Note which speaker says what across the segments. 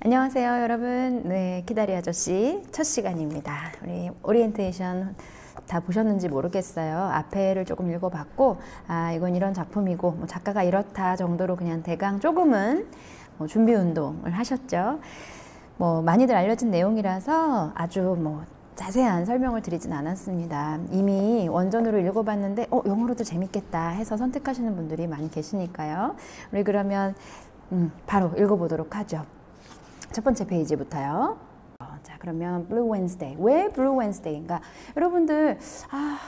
Speaker 1: 안녕하세요, 여러분. 네, 기다리 아저씨 첫 시간입니다. 우리 오리엔테이션 다 보셨는지 모르겠어요. 앞에를 조금 읽어봤고, 이건 이런 작품이고, 뭐 작가가 이렇다 정도로 그냥 대강 조금은 준비 운동을 하셨죠. 많이들 알려진 내용이라서 아주 자세한 설명을 드리진 않았습니다. 이미 원전으로 읽어봤는데 영어로도 재밌겠다 해서 선택하시는 분들이 많이 계시니까요. 우리 그러면 바로 읽어보도록 하죠. 첫 번째 페이지부터요. 자, 그러면 Blue Wednesday. 왜 Blue Wednesday인가? 여러분들,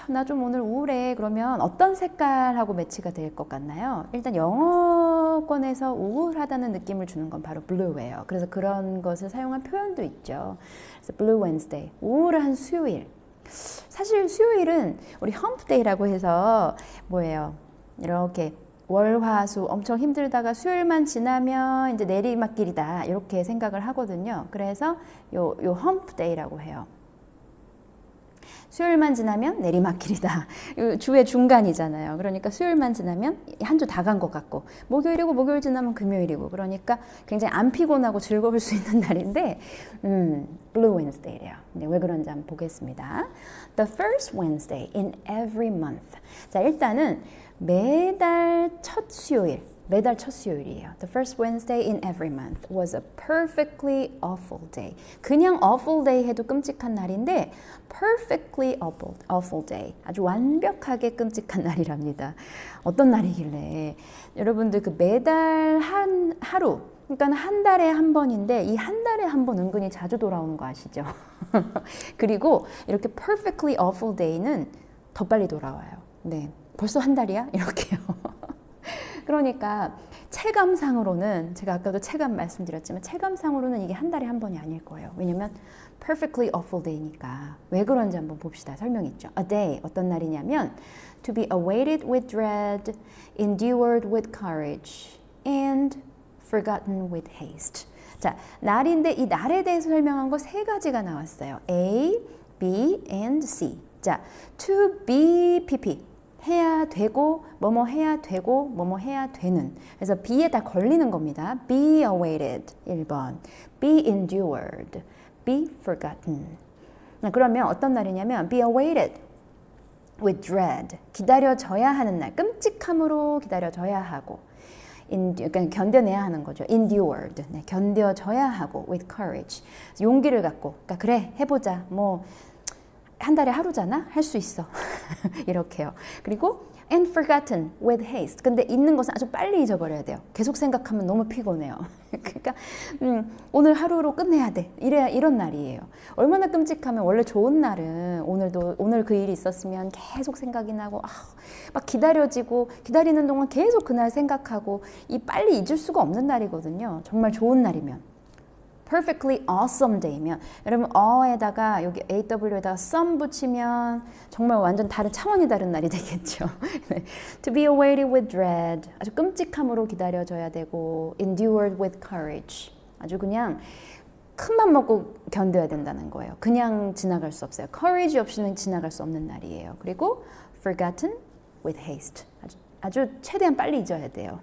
Speaker 1: 나 좀 오늘 우울해. 그러면 어떤 색깔하고 매치가 될 것 같나요? 일단 영어권에서 우울하다는 느낌을 주는 건 바로 blue예요. 그래서 그런 것을 사용한 표현도 있죠. 그래서 Blue Wednesday. 우울한 수요일. 사실 수요일은 우리 hump day라고 해서 뭐예요? 이렇게 월, 화, 수 엄청 힘들다가 수요일만 지나면 이제 내리막길이다 이렇게 생각을 하거든요. 그래서 요 hump day라고 해요. 수요일만 지나면 내리막길이다. 주의 중간이잖아요. 그러니까 수요일만 지나면 한 주 다 간 것 같고, 목요일이고 목요일 지나면 금요일이고, 그러니까 굉장히 안 피곤하고 즐거울 수 있는 날인데 Blue Wednesday래요. 네, 왜 그런지 한번 보겠습니다. The first Wednesday in every month. 자, 일단은 매달 첫 수요일이에요. The first Wednesday in every month was a perfectly awful day. 그냥 awful day 해도 끔찍한 날인데 perfectly awful day. 아주 완벽하게 끔찍한 날이랍니다. 어떤 날이길래? 여러분들 그 매달 하루, 그러니까 한 달에 한 번인데 이 한 달에 한 번 은근히 자주 돌아오는 거 아시죠? 그리고 이렇게 perfectly awful day는 더 빨리 돌아와요. 네. 벌써 한 달이야? 이렇게요. 그러니까 체감상으로는, 제가 아까도 체감 말씀드렸지만 체감상으로는 이게 한 달에 한 번이 아닐 거예요. 왜냐면 perfectly awful day니까. 왜 그런지 한번 봅시다. 설명이 있죠. A day, 어떤 날이냐면 to be awaited with dread, endured with courage, and forgotten with haste. 자, 날인데 이 날에 대해서 설명한 거 세 가지가 나왔어요. A, B, and C. 자, to be PP. 해야 되고, 뭐뭐 해야 되고, 뭐뭐 해야 되는. 그래서 B에 다 걸리는 겁니다. Be awaited, 1번. Be endured, be forgotten. 그러면 어떤 날이냐면 be awaited with dread. 기다려져야 하는 날. 끔찍함으로 기다려져야 하고. 그러니까 견뎌내야 하는 거죠. endured. 네, 견뎌져야 하고 with courage. 용기를 갖고. 그러니까 그래, 해보자. 한 달에 하루잖아? 할 수 있어. 이렇게요. 그리고 and forgotten with haste. 근데 있는 것은 아주 빨리 잊어버려야 돼요. 계속 생각하면 너무 피곤해요. 그러니까 오늘 하루로 끝내야 돼. 이런 날이에요. 얼마나 끔찍하면 원래 좋은 날은 오늘 그 일이 있었으면 계속 생각이 나고 막 기다려지고 기다리는 동안 계속 그날 생각하고 이 빨리 잊을 수가 없는 날이거든요. 정말 좋은 날이면. perfectly awesome day면 여러분 어에다가 여기 aw에다가 some 붙이면 정말 완전 차원이 다른 날이 되겠죠. To be awaited with dread. 아주 끔찍함으로 기다려져야 되고 endured with courage. 아주 그냥 큰 맘 먹고 견뎌야 된다는 거예요. 그냥 지나갈 수 없어요. courage 없이는 지나갈 수 없는 날이에요. 그리고 forgotten with haste. 아주 최대한 빨리 잊어야 돼요.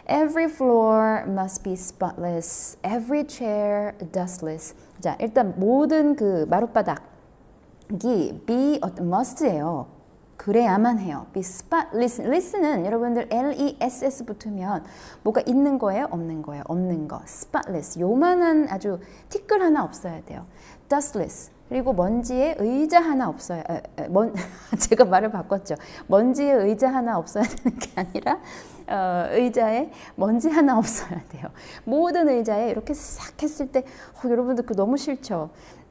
Speaker 1: Every floor must be spotless. Every chair dustless. 자, 일단 모든 그 마룻바닥이 be must예요. 그래야만 해요. be spotless. less는 여러분들 L-E-S-S 붙으면 뭐가 있는 거예요? 없는 거예요? 없는 거. spotless. 요만한 아주 티끌 하나 없어야 돼요. dustless. 그리고 먼지에 의자 하나 없어야, 제가 말을 바꿨죠. 먼지에 의자 하나 없어야 되는 게 아니라, 의자에 먼지 하나 없어야 돼요. 모든 의자에 이렇게 싹 했을 때, 여러분들 그거 너무 싫죠?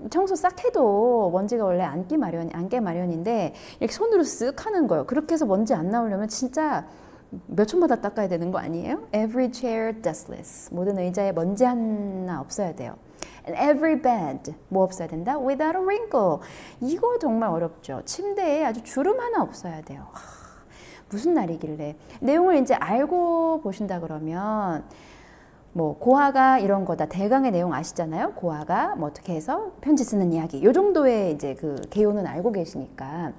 Speaker 1: 청소 싹 해도 먼지가 원래 앉기 마련인데, 이렇게 손으로 쓱 하는 거예요. 그렇게 해서 먼지 안 나오려면 진짜 몇 초마다 닦아야 되는 거 아니에요? Every chair dustless. 모든 의자에 먼지 하나 없어야 돼요. And every bed, 뭐 없어야 된다? Without a wrinkle. 이거 정말 어렵죠. 침대에 아주 주름 하나 없어야 돼요. 무슨 날이길래. 내용을 이제 알고 보신다 그러면 고아가 이런 거다. 대강의 내용 아시잖아요. 고아가 어떻게 해서 편지 쓰는 이야기. 요 정도의 이제 그 개요는 알고 계시니까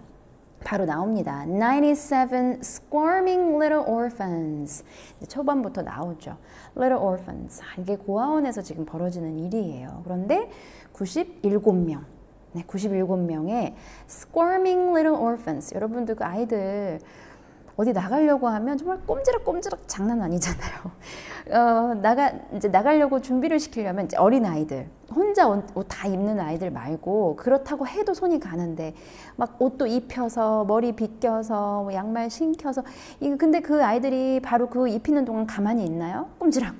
Speaker 1: 바로 나옵니다. 97 squirming little orphans. 초반부터 나오죠. little orphans. 이게 고아원에서 지금 벌어지는 일이에요. 그런데 97명. 네, 97명의 squirming little orphans. 여러분들 그 아이들 어디 나가려고 하면 정말 꼼지락꼼지락 장난 아니잖아요. 이제 나가려고 준비를 시키려면 이제 어린 아이들, 혼자 옷 다 입는 아이들 말고 그렇다고 해도 손이 가는데 막 옷도 입혀서 머리 빗겨서 뭐 양말 신겨서 근데 그 아이들이 바로 그 입히는 동안 가만히 있나요? 꼼지락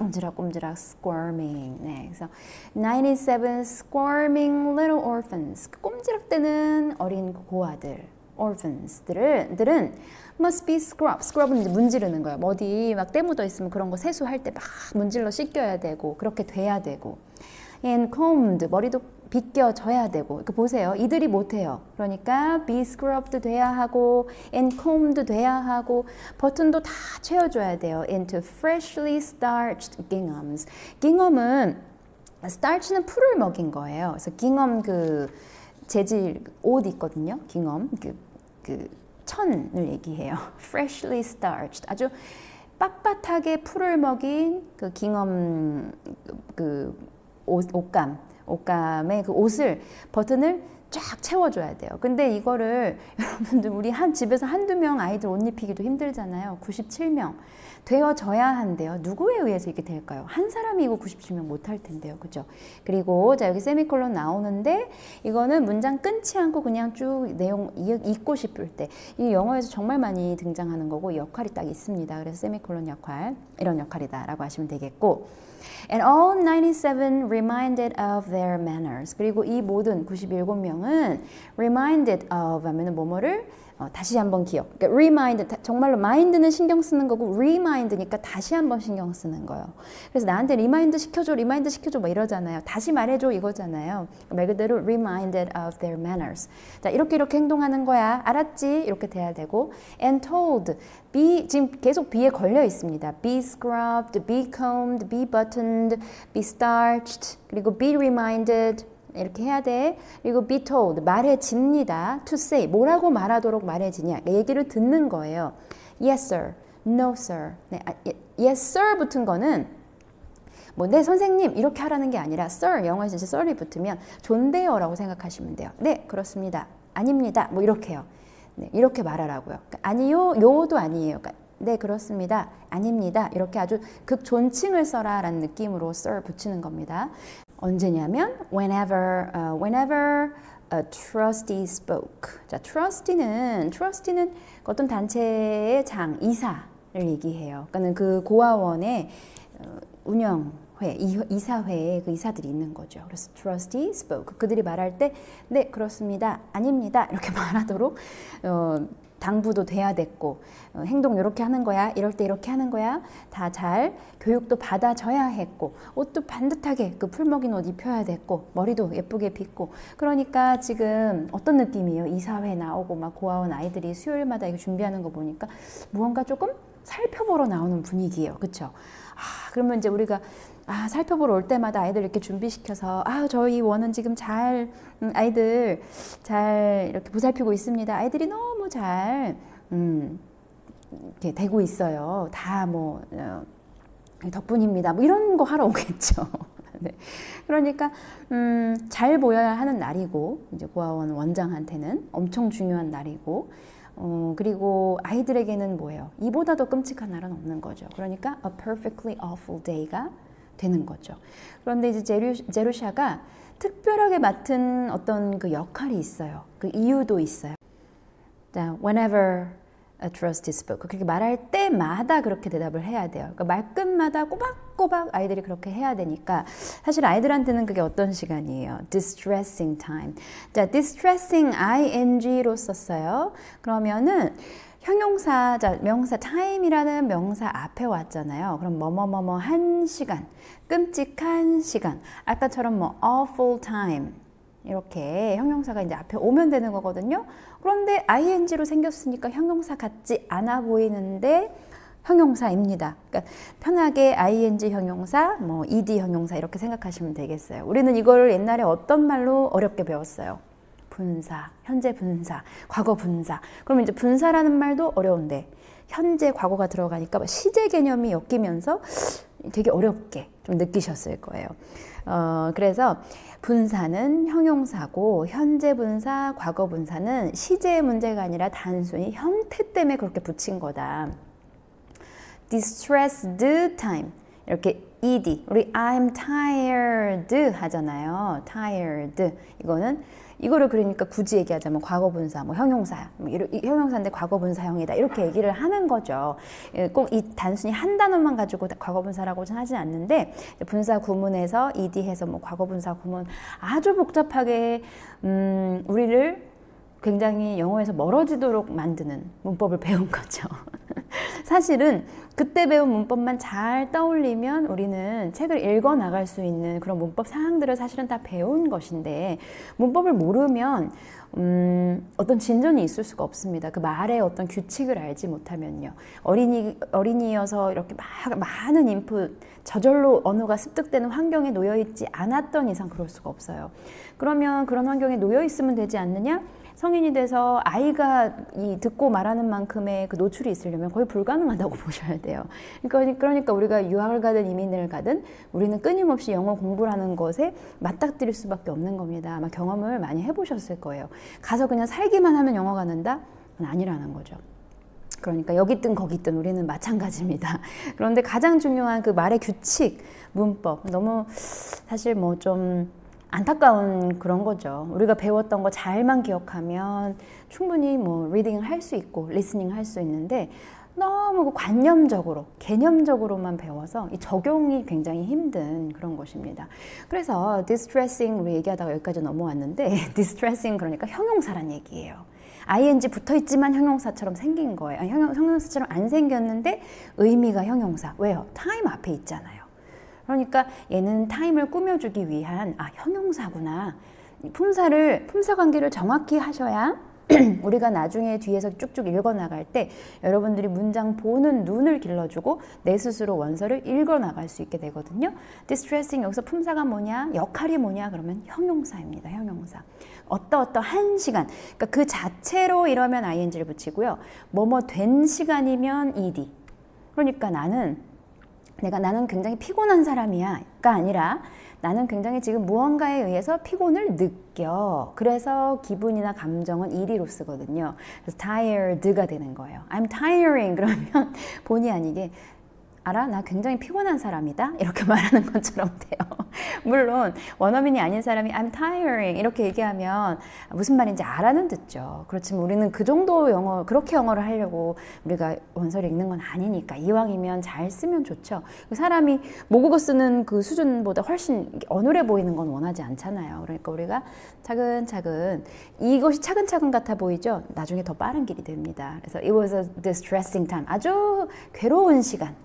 Speaker 1: squirming. 네, 그래서 97 squirming little orphans. 꼼지락대는 어린 고아들, orphans들은 must be scrubbed. scrubb은 이제 문지르는 거예요. 어디 막 때 묻어 있으면 그런 거 세수할 때 막 문질러 씻겨야 되고 그렇게 돼야 되고 and combed. 머리도 빗겨져야 되고. 보세요. 이들이 못해요. 그러니까 be scrubbed 돼야 하고 and combed 돼야 하고 버튼도 다 채워줘야 돼요. into freshly starched ginghams. gingham starch는 풀을 먹인 거예요. 그래서 gingham 그 재질 옷 있거든요. gingham 그 천을 얘기해요. freshly starched. 아주 빳빳하게 풀을 먹인 그 gingham 그 옷감의 그 옷을 버튼을 쫙 채워줘야 돼요. 근데 이거를 여러분들 우리 집에서 한두 명 아이들 옷 입히기도 힘들잖아요. 97명 되어져야 한대요. 누구에 의해서 이게 될까요? 한 사람이 이거 97명 못할 텐데요. 그죠? 그리고 자 여기 세미콜론 나오는데 이거는 문장 끊지 않고 그냥 쭉 내용 읽고 싶을 때 이 영어에서 정말 많이 등장하는 거고 역할이 딱 있습니다. 그래서 세미콜론 역할 이런 역할이다 라고 하시면 되겠고 And all 97 reminded of their manners. 그리고 이 모든 97명은 reminded of 하면 뭐뭐를 다시 한번 기억. 그러니까 remind, 정말로 mind는 신경 쓰는 거고 remind니까 다시 한번 신경 쓰는 거예요. 그래서 나한테 remind 시켜줘 뭐 이러잖아요. 다시 말해줘 이거잖아요. 말 그대로 reminded of their manners. 자, 이렇게 행동하는 거야. 알았지? 이렇게 돼야 되고 and told. 지금 계속 be에 걸려 있습니다. be scrubbed, be combed, be buttoned, be starched, 그리고 be reminded. 이렇게 해야 돼. 그리고 be told, 말해집니다. to say, 뭐라고 말하도록 말해지냐. 얘기를 듣는 거예요. Yes sir, no sir. 네, yes sir 붙은 거는 뭐 네 선생님 이렇게 하라는 게 아니라 sir, 영어에서 이제 sir이 붙으면 존대어라고 생각하시면 돼요. 네 그렇습니다. 아닙니다. 뭐 이렇게요. 네, 이렇게 말하라고요. 그러니까 아니요, 요도 아니에요. 그러니까 네 그렇습니다. 아닙니다. 이렇게 아주 극존칭을 써라 라는 느낌으로 sir 붙이는 겁니다. 언제냐면 whenever a trustee spoke. 자, trustee는 어떤 단체의 이사를 얘기해요. 그러니까 그 고아원의 운영회, 이사회에 그 이사들이 있는 거죠. 그래서 trustee spoke. 그들이 말할 때 네 그렇습니다. 아닙니다. 이렇게 말하도록 당부도 돼야 됐고 행동 이렇게 하는 거야. 이럴 때 이렇게 하는 거야. 다 잘 교육도 받아줘야 했고 옷도 반듯하게 그 풀먹인 옷 입혀야 됐고 머리도 예쁘게 빗고 그러니까 지금 어떤 느낌이에요? 이사회 나오고 막 고아원 아이들이 수요일마다 이거 준비하는 거 보니까 무언가 조금 살펴보러 나오는 분위기예요. 그렇죠? 그러면 이제 우리가 살펴보러 올 때마다 아이들 이렇게 준비시켜서 저희 원은 지금 잘 아이들 잘 이렇게 보살피고 있습니다. 아이들이 너무 잘 이렇게 되고 있어요. 다 뭐 덕분입니다. 뭐 이런 거 하러 오겠죠. 네. 그러니까 잘 보여야 하는 날이고 이제 고아원 원장한테는 엄청 중요한 날이고 그리고 아이들에게는 뭐예요? 이보다 더 끔찍한 날은 없는 거죠. 그러니까 a perfectly awful day가 되는 거죠. 그런데 이제 제루샤가 특별하게 맡은 어떤 그 역할이 있어요. 그 이유도 있어요. 자, whenever a trustee spoke. 그렇게 말할 때마다 그렇게 대답을 해야 돼요. 그러니까 말끝마다 꼬박꼬박 아이들이 그렇게 해야 되니까 사실 아이들한테는 그게 어떤 시간이에요? distressing time. 자, distressing ing로 썼어요. 그러면은 형용사, 명사 time이라는 명사 앞에 왔잖아요. 그럼 뭐뭐뭐뭐 한 시간, 끔찍한 시간. 아까처럼 뭐 awful time 이렇게 형용사가 이제 앞에 오면 되는 거거든요. 그런데 ing로 생겼으니까 형용사 같지 않아 보이는데 형용사입니다. 그러니까 편하게 ing 형용사, 뭐 ed 형용사 이렇게 생각하시면 되겠어요. 우리는 이걸 옛날에 어떤 말로 어렵게 배웠어요? 분사, 현재 분사, 과거 분사. 그러면 이제 분사라는 말도 어려운데 현재 과거가 들어가니까 시제 개념이 엮이면서 되게 어렵게 좀 느끼셨을 거예요. 그래서 분사는 형용사고 현재 분사, 과거 분사는 시제의 문제가 아니라 단순히 형태 때문에 그렇게 붙인 거다. distressed time 이렇게 ed 우리 I'm tired 하잖아요. tired 이거를 그러니까 굳이 얘기하자면 과거 분사, 뭐 형용사야. 뭐 형용사인데 과거 분사형이다. 이렇게 얘기를 하는 거죠. 꼭 이 단순히 한 단어만 가지고 과거 분사라고는 하진 않는데 분사 구문에서 ed 해서 뭐 과거 분사 구문 아주 복잡하게 우리를 굉장히 영어에서 멀어지도록 만드는 문법을 배운 거죠. 사실은 그때 배운 문법만 잘 떠올리면 우리는 책을 읽어 나갈 수 있는 그런 문법 사항들을 사실은 다 배운 것인데 문법을 모르면 어떤 진전이 있을 수가 없습니다. 그 말의 어떤 규칙을 알지 못하면요. 어린이여서 이렇게 막 많은 인풋, 저절로 언어가 습득되는 환경에 놓여 있지 않았던 이상 그럴 수가 없어요. 그러면 그런 환경에 놓여 있으면 되지 않느냐? 성인이 돼서 아이가 이 듣고 말하는 만큼의 그 노출이 있으려면 거의 불가능하다고 보셔야 돼요. 그러니까 우리가 유학을 가든 이민을 가든 우리는 끊임없이 영어 공부를 하는 것에 맞닥뜨릴 수밖에 없는 겁니다. 아마 경험을 많이 해보셨을 거예요. 가서 그냥 살기만 하면 영어가 는다? 그건 아니라는 거죠. 그러니까 여기 있든 거기 있든 우리는 마찬가지입니다. 그런데 가장 중요한 그 말의 규칙, 문법 너무 사실 뭐 좀 안타까운 그런 거죠. 우리가 배웠던 거 잘만 기억하면 충분히 뭐 리딩을 할 수 있고 리스닝 할 수 있는데 너무 관념적으로 개념적으로만 배워서 이 적용이 굉장히 힘든 그런 것입니다. 그래서 distressing 우리 얘기하다가 여기까지 넘어왔는데 distressing 그러니까 형용사란 얘기예요. ing 붙어있지만 형용사처럼 생긴 거예요. 형용사처럼 안 생겼는데 의미가 형용사. 왜요? time 앞에 있잖아요. 그러니까 얘는 타임을 꾸며주기 위한 형용사구나. 품사 관계를 정확히 하셔야 우리가 나중에 뒤에서 쭉쭉 읽어나갈 때 여러분들이 문장 보는 눈을 길러주고 내 스스로 원서를 읽어나갈 수 있게 되거든요. distressing 여기서 품사가 뭐냐? 역할이 뭐냐? 그러면 형용사입니다. 형용사. 어떠한 시간. 그러니까 그 자체로 이러면 ing를 붙이고요. 뭐뭐 된 시간이면 ed. 그러니까 나는 굉장히 피곤한 사람이야가 아니라 나는 굉장히 지금 무언가에 의해서 피곤을 느껴. 그래서 기분이나 감정은 ed로 쓰거든요. 그래서 tired가 되는 거예요. I'm tiring 그러면 본의 아니게 알아? 나 굉장히 피곤한 사람이다? 이렇게 말하는 것처럼 돼요. 물론 원어민이 아닌 사람이 I'm tiring 이렇게 얘기하면 무슨 말인지 알아는 듣죠. 그렇지만 우리는 그 정도 그렇게 영어를 하려고 우리가 원서를 읽는 건 아니니까 이왕이면 잘 쓰면 좋죠. 사람이 모국어 쓰는 그 수준보다 훨씬 어눌해 보이는 건 원하지 않잖아요. 그러니까 우리가 차근차근 이것이 차근차근 같아 보이죠? 나중에 더 빠른 길이 됩니다. 그래서 it was a distressing time. 아주 괴로운 시간.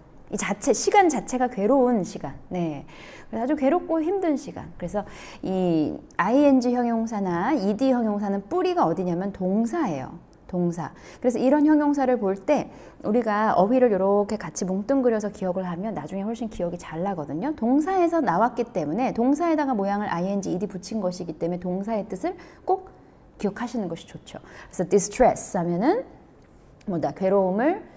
Speaker 1: 시간 자체가 괴로운 시간. 네. 아주 괴롭고 힘든 시간. 그래서 이 ing 형용사나 ed 형용사는 뿌리가 어디냐면 동사예요. 동사. 그래서 이런 형용사를 볼 때 우리가 어휘를 이렇게 같이 뭉뚱그려서 기억을 하면 나중에 훨씬 기억이 잘 나거든요. 동사에서 나왔기 때문에 동사에다가 모양을 ing, ed 붙인 것이기 때문에 동사의 뜻을 꼭 기억하시는 것이 좋죠. 그래서 distress 하면은 괴로움을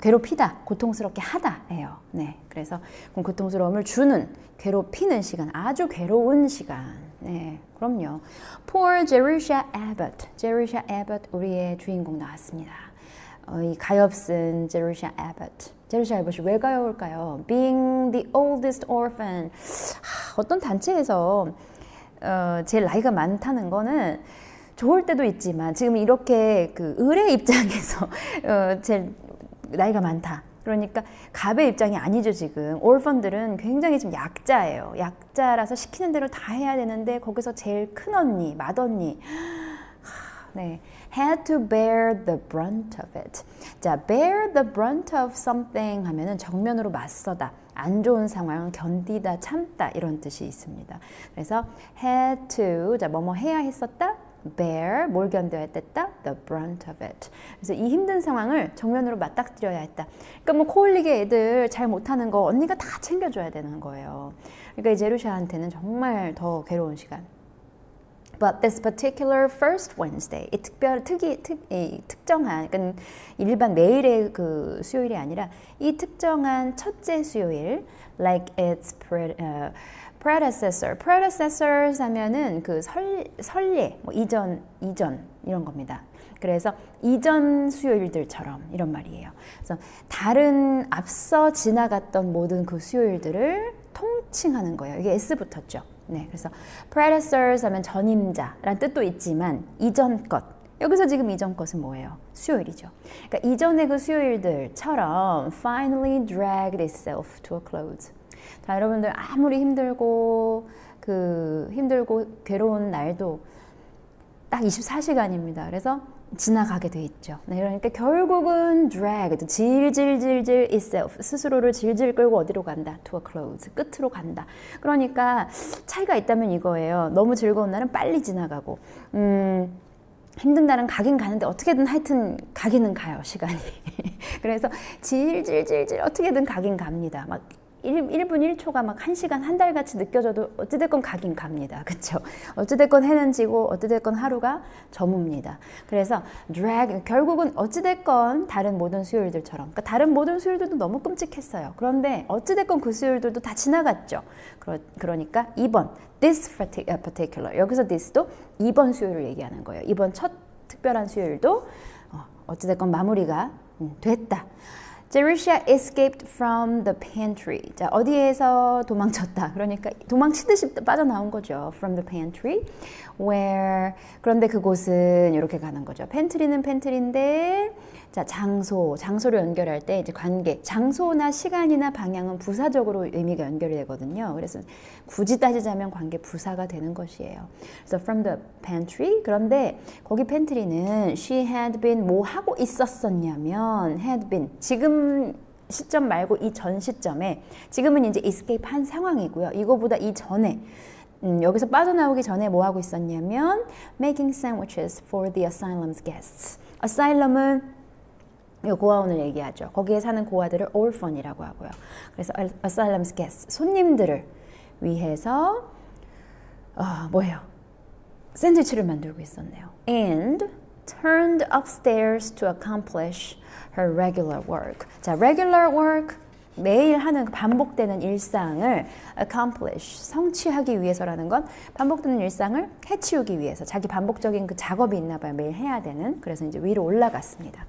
Speaker 1: 괴롭히다, 고통스럽게 하다예요. 네, 그래서 고통스러움을 주는, 괴롭히는 시간, 아주 괴로운 시간. 네, 그럼요. Poor Jerusha Abbott. Jerusha Abbott 우리의 주인공 나왔습니다. 이 가엾은 Jerusha Abbott. Jerusha Abbott이 왜 가여울까요? Being the oldest orphan. 어떤 단체에서 제일 나이가 많다는 거는 좋을 때도 있지만 지금 이렇게 그 을의 입장에서 제일 나이가 많다. 그러니까 갑의 입장이 아니죠. 지금 orphan들은 굉장히 좀 약자예요. 약자라서 시키는 대로 다 해야 되는데 거기서 제일 큰 언니, 맏언니 네, had to bear the brunt of it. 자, bear the brunt of something 하면은 정면으로 맞서다, 안 좋은 상황을 견디다, 참다 이런 뜻이 있습니다. 그래서 had to, 자, 뭐뭐 해야 했었다. bear, 뭘 견뎌야 했다? the brunt of it. 그래서 이 힘든 상황을 정면으로 맞닥뜨려야 했다. 그러니까 뭐 코올리게 애들 잘 못하는 거 언니가 다 챙겨줘야 되는 거예요. 그러니까 이 제루샤한테는 정말 더 괴로운 시간. But this particular first Wednesday, 이 특정한, 그러니까 일반 매일의 그 수요일이 아니라 이 특정한 첫째 수요일, like its predecessor. predecessors 하면은 그 설례, 뭐 이전 이런 겁니다. 그래서 이전 수요일들처럼 이런 말이에요. 그래서 다른 앞서 지나갔던 모든 그 수요일들을 통칭하는 거예요. 이게 S 붙었죠. 네, 그래서 predecessors 하면 전임자라는 뜻도 있지만 이전 것. 여기서 지금 이전 것은 뭐예요? 수요일이죠. 그러니까 이전의 그 수요일들처럼 finally dragged itself to a close. 자, 여러분들 아무리 힘들고 괴로운 날도 딱 24시간입니다. 그래서 지나가게 돼 있죠. 네, 그러니까 결국은 dragged, 질질질질 itself, 스스로를 질질 끌고 어디로 간다? to a close, 끝으로 간다. 그러니까 차이가 있다면 이거예요. 너무 즐거운 날은 빨리 지나가고 힘든 날은 가긴 가는데 어떻게든 하여튼 가기는 가요, 시간이. 그래서 질질질질 어떻게든 가긴 갑니다. 막 1분 1초가 막 1시간, 한 달같이 느껴져도 어찌됐건 가긴 갑니다. 그쵸? 어찌됐건 해는 지고 어찌됐건 하루가 저뭅니다. 그래서 drag, 결국은 어찌됐건 다른 모든 수요일들처럼, 그러니까 다른 모든 수요일들도 너무 끔찍했어요. 그런데 어찌됐건 그 수요일들도 다 지나갔죠. 그러니까 2번, this particular, 여기서 this도 2번 수요일을 얘기하는 거예요. 이번 첫 특별한 수요일도 어찌됐건 마무리가 됐다. Jerusha escaped from the pantry. 자, 어디에서 도망쳤다. 그러니까 도망치듯이 빠져나온 거죠. From the pantry. Where. 그런데 그곳은 이렇게 가는 거죠. 팬트리는 팬트리인데, 자, 장소를 연결할 때 이제 관계, 장소나 시간이나 방향은 부사적으로 의미가 연결이 되거든요. 그래서 굳이 따지자면 관계 부사가 되는 것이에요. 그래서 from the pantry. 그런데 거기 팬트리는 she had been 뭐 하고 있었었냐면 had been 지금 시점 말고 이 전 시점에 지금은 이제 escape 한 상황이고요. 이거보다 이전에 여기서 빠져나오기 전에 뭐 하고 있었냐면 making sandwiches for the asylum's guests. asylum은 고아원을 얘기하죠. 거기에 사는 고아들을 orphan이라고 하고요. 그래서 asylum's guests, 손님들을 위해서 뭐예요? 샌드위치를 만들고 있었네요. And turned upstairs to accomplish her regular work. 자, regular work, 매일 하는 반복되는 일상을 accomplish, 성취하기 위해서라는 건 반복되는 일상을 해치우기 위해서 자기 반복적인 그 작업이 있나 봐요. 매일 해야 되는. 그래서 이제 위로 올라갔습니다.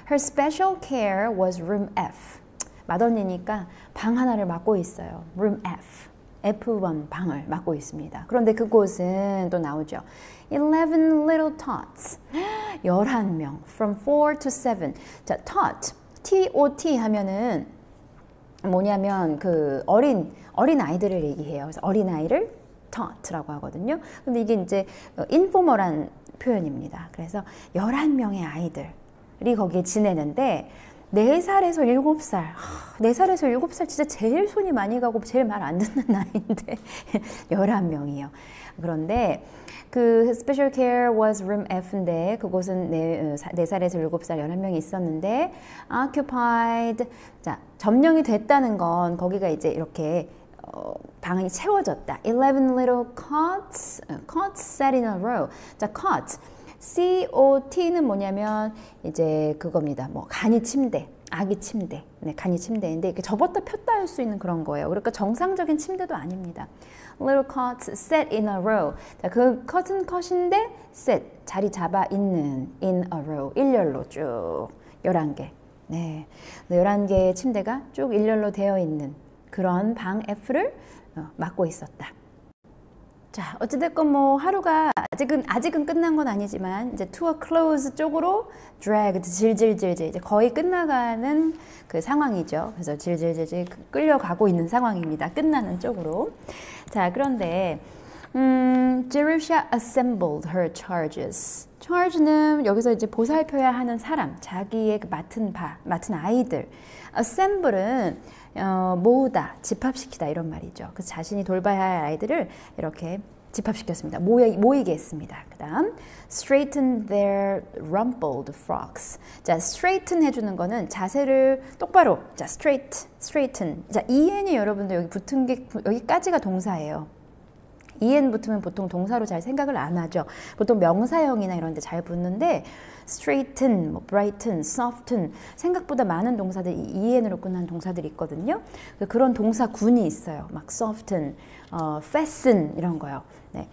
Speaker 1: Her special care was room F. 맏언니니까 방 하나를 맡고 있어요. room F. F1 방을 맡고 있습니다. 그런데 그곳은 또 나오죠. 11 little tots. 11명. From 4 to 7. 자, tot. T-O-T 하면은 뭐냐면 그 어린 아이들을 얘기해요. 그래서 어린 아이를 tot라고 하거든요. 근데 이게 이제 인포멀한 표현입니다. 그래서 11명의 아이들이 거기에 지내는데 4살에서 7살. 4살에서 7살 진짜 제일 손이 많이 가고 제일 말 안 듣는 나이인데 11명이요. 그런데 그 special care was room F인데 그곳은 4살에서 7살 11명이 있었는데 occupied, 자, 점령이 됐다는 건 거기가 이제 이렇게 방이 채워졌다. 11 little cots set in a row. 자, cot COT는 뭐냐면 이제 그겁니다. 뭐 간이 침대, 아기 침대, 네, 간이 침대인데 이렇게 접었다 폈다 할 수 있는 그런 거예요. 그러니까 정상적인 침대도 아닙니다. Little cots set in a row. 자, 그 컷은 컷인데 set, 자리 잡아 있는 in a row, 일렬로 쭉 11개. 네, 11개의 침대가 쭉 일렬로 되어 있는 그런 방 F를 맡고 있었다. 자, 어찌됐건 뭐 하루가 아직은 끝난 건 아니지만 이제 to a close 쪽으로 dragged, 질질질질 이제 거의 끝나가는 그 상황이죠. 그래서 질질질질 끌려가고 있는 상황입니다. 끝나는 쪽으로. 자, 그런데 Jerusha assembled her charges. charge는 여기서 이제 보살펴야 하는 사람, 자기의 그 맡은 아이들. assemble은 모으다, 집합시키다 이런 말이죠. 그래서 자신이 돌봐야 할 아이들을 이렇게 집합시켰습니다. 모이게 했습니다. 그 다음 straighten their rumpled frocks. 자, straighten 해주는 거는 자세를 똑바로. 자, straighten. 자, en이 여러분들 여기 붙은 게 여기까지가 동사예요. en 붙으면 보통 동사로 잘 생각을 안 하죠. 보통 명사형이나 이런 데 잘 붙는데 straighten, 뭐 brighten, soften 생각보다 많은 동사들이 en으로 끝나는 동사들이 있거든요. 그런 동사군이 있어요. 막 soften, fasten 이런 거요. 네.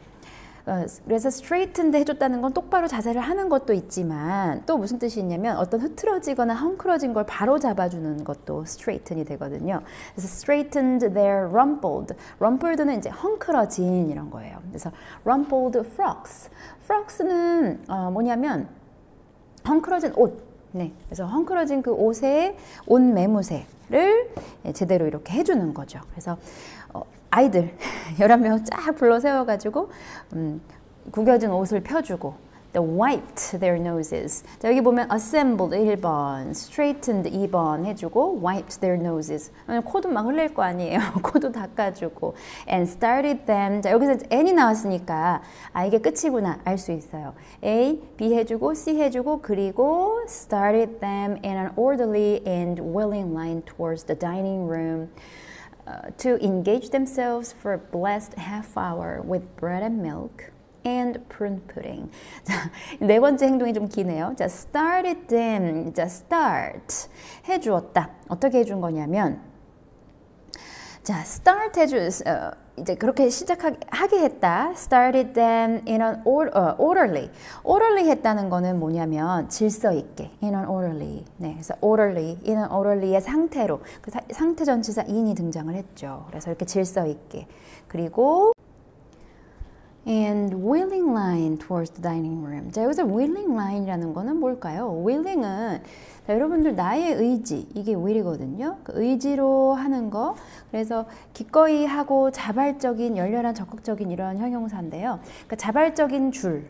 Speaker 1: 그래서 straightened 해줬다는 건 똑바로 자세를 하는 것도 있지만 또 무슨 뜻이 있냐면 어떤 흐트러지거나 헝클어진 걸 바로 잡아주는 것도 straighthen이 되거든요. 그래서 straightened their rumpled. rumpled는 이제 헝클어진 이런 거예요. 그래서 rumpled frocks. frocks는 뭐냐면 헝클어진 옷. 네, 그래서 헝클어진 그 옷의 옷 매무새를 제대로 이렇게 해주는 거죠. 그래서 아이들 11명 쫙 불러 세워가지고 구겨진 옷을 펴주고 They wiped their noses. 자, 여기 보면 assembled 1번, straightened 2번 해주고 wiped their noses. 코도 막 흘릴 거 아니에요. 코도 닦아주고 and started them. 자, 여기서 N이 나왔으니까 이게 끝이구나 알 수 있어요. A, B 해주고 C 해주고 그리고 started them in an orderly and willing line towards the dining room. To engage themselves for a blessed half hour with bread and milk and prune pudding. 자, 네 번째 행동이 좀 기네요. 자, started them. 자, start 해주었다. 어떻게 해준 거냐면, 자, start 이제 그렇게 시작하게 했다. Started them in an orderly. orderly 했다는 거는 뭐냐면 질서 있게. In an orderly. 네, 그래서 orderly, in an orderly의 상태로 그 상태 전치사 in이 등장을 했죠. 그래서 이렇게 질서 있게. 그리고 and willing line towards the dining room. 자, 여기서 willing line이라는 거는 뭘까요? willing은 자, 여러분들 나의 의지, 이게 will이거든요. 그 의지로 하는 거. 그래서 기꺼이 하고 자발적인, 열렬한, 적극적인 이런 형용사인데요. 그러니까 자발적인 줄.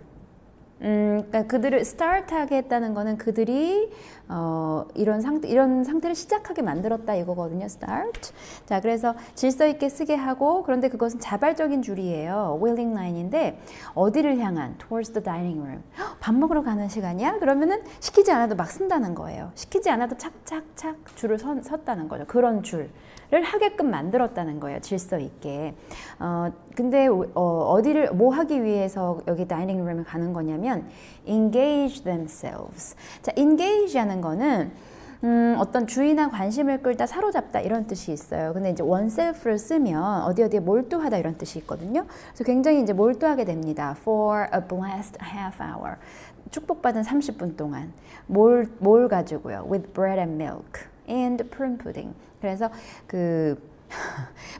Speaker 1: 그러니까 그들을 start하게 했다는 거는 그들이 이런 상태를 시작하게 만들었다 이거거든요. start. 자, 그래서 질서 있게 쓰게 하고 그런데 그것은 자발적인 줄이에요. willing line인데 어디를 향한 towards the dining room. 밥 먹으러 가는 시간이야? 그러면은 시키지 않아도 막 쓴다는 거예요. 시키지 않아도 착착착 줄을 섰다는 거죠. 그런 줄을 하게끔 만들었다는 거예요. 질서 있게. 근데 어디를 뭐 하기 위해서 여기 다이닝 룸에 가는 거냐면 engage themselves. 자, engage 하는 거는 어떤 주의나 관심을 끌다 사로잡다 이런 뜻이 있어요. 근데 이제 oneself를 쓰면 어디에 몰두하다 이런 뜻이 있거든요. 그래서 굉장히 이제 몰두하게 됩니다. For a blessed half hour. 축복받은 30분 동안 뭘 가지고요? With bread and milk and prune pudding. 그래서 그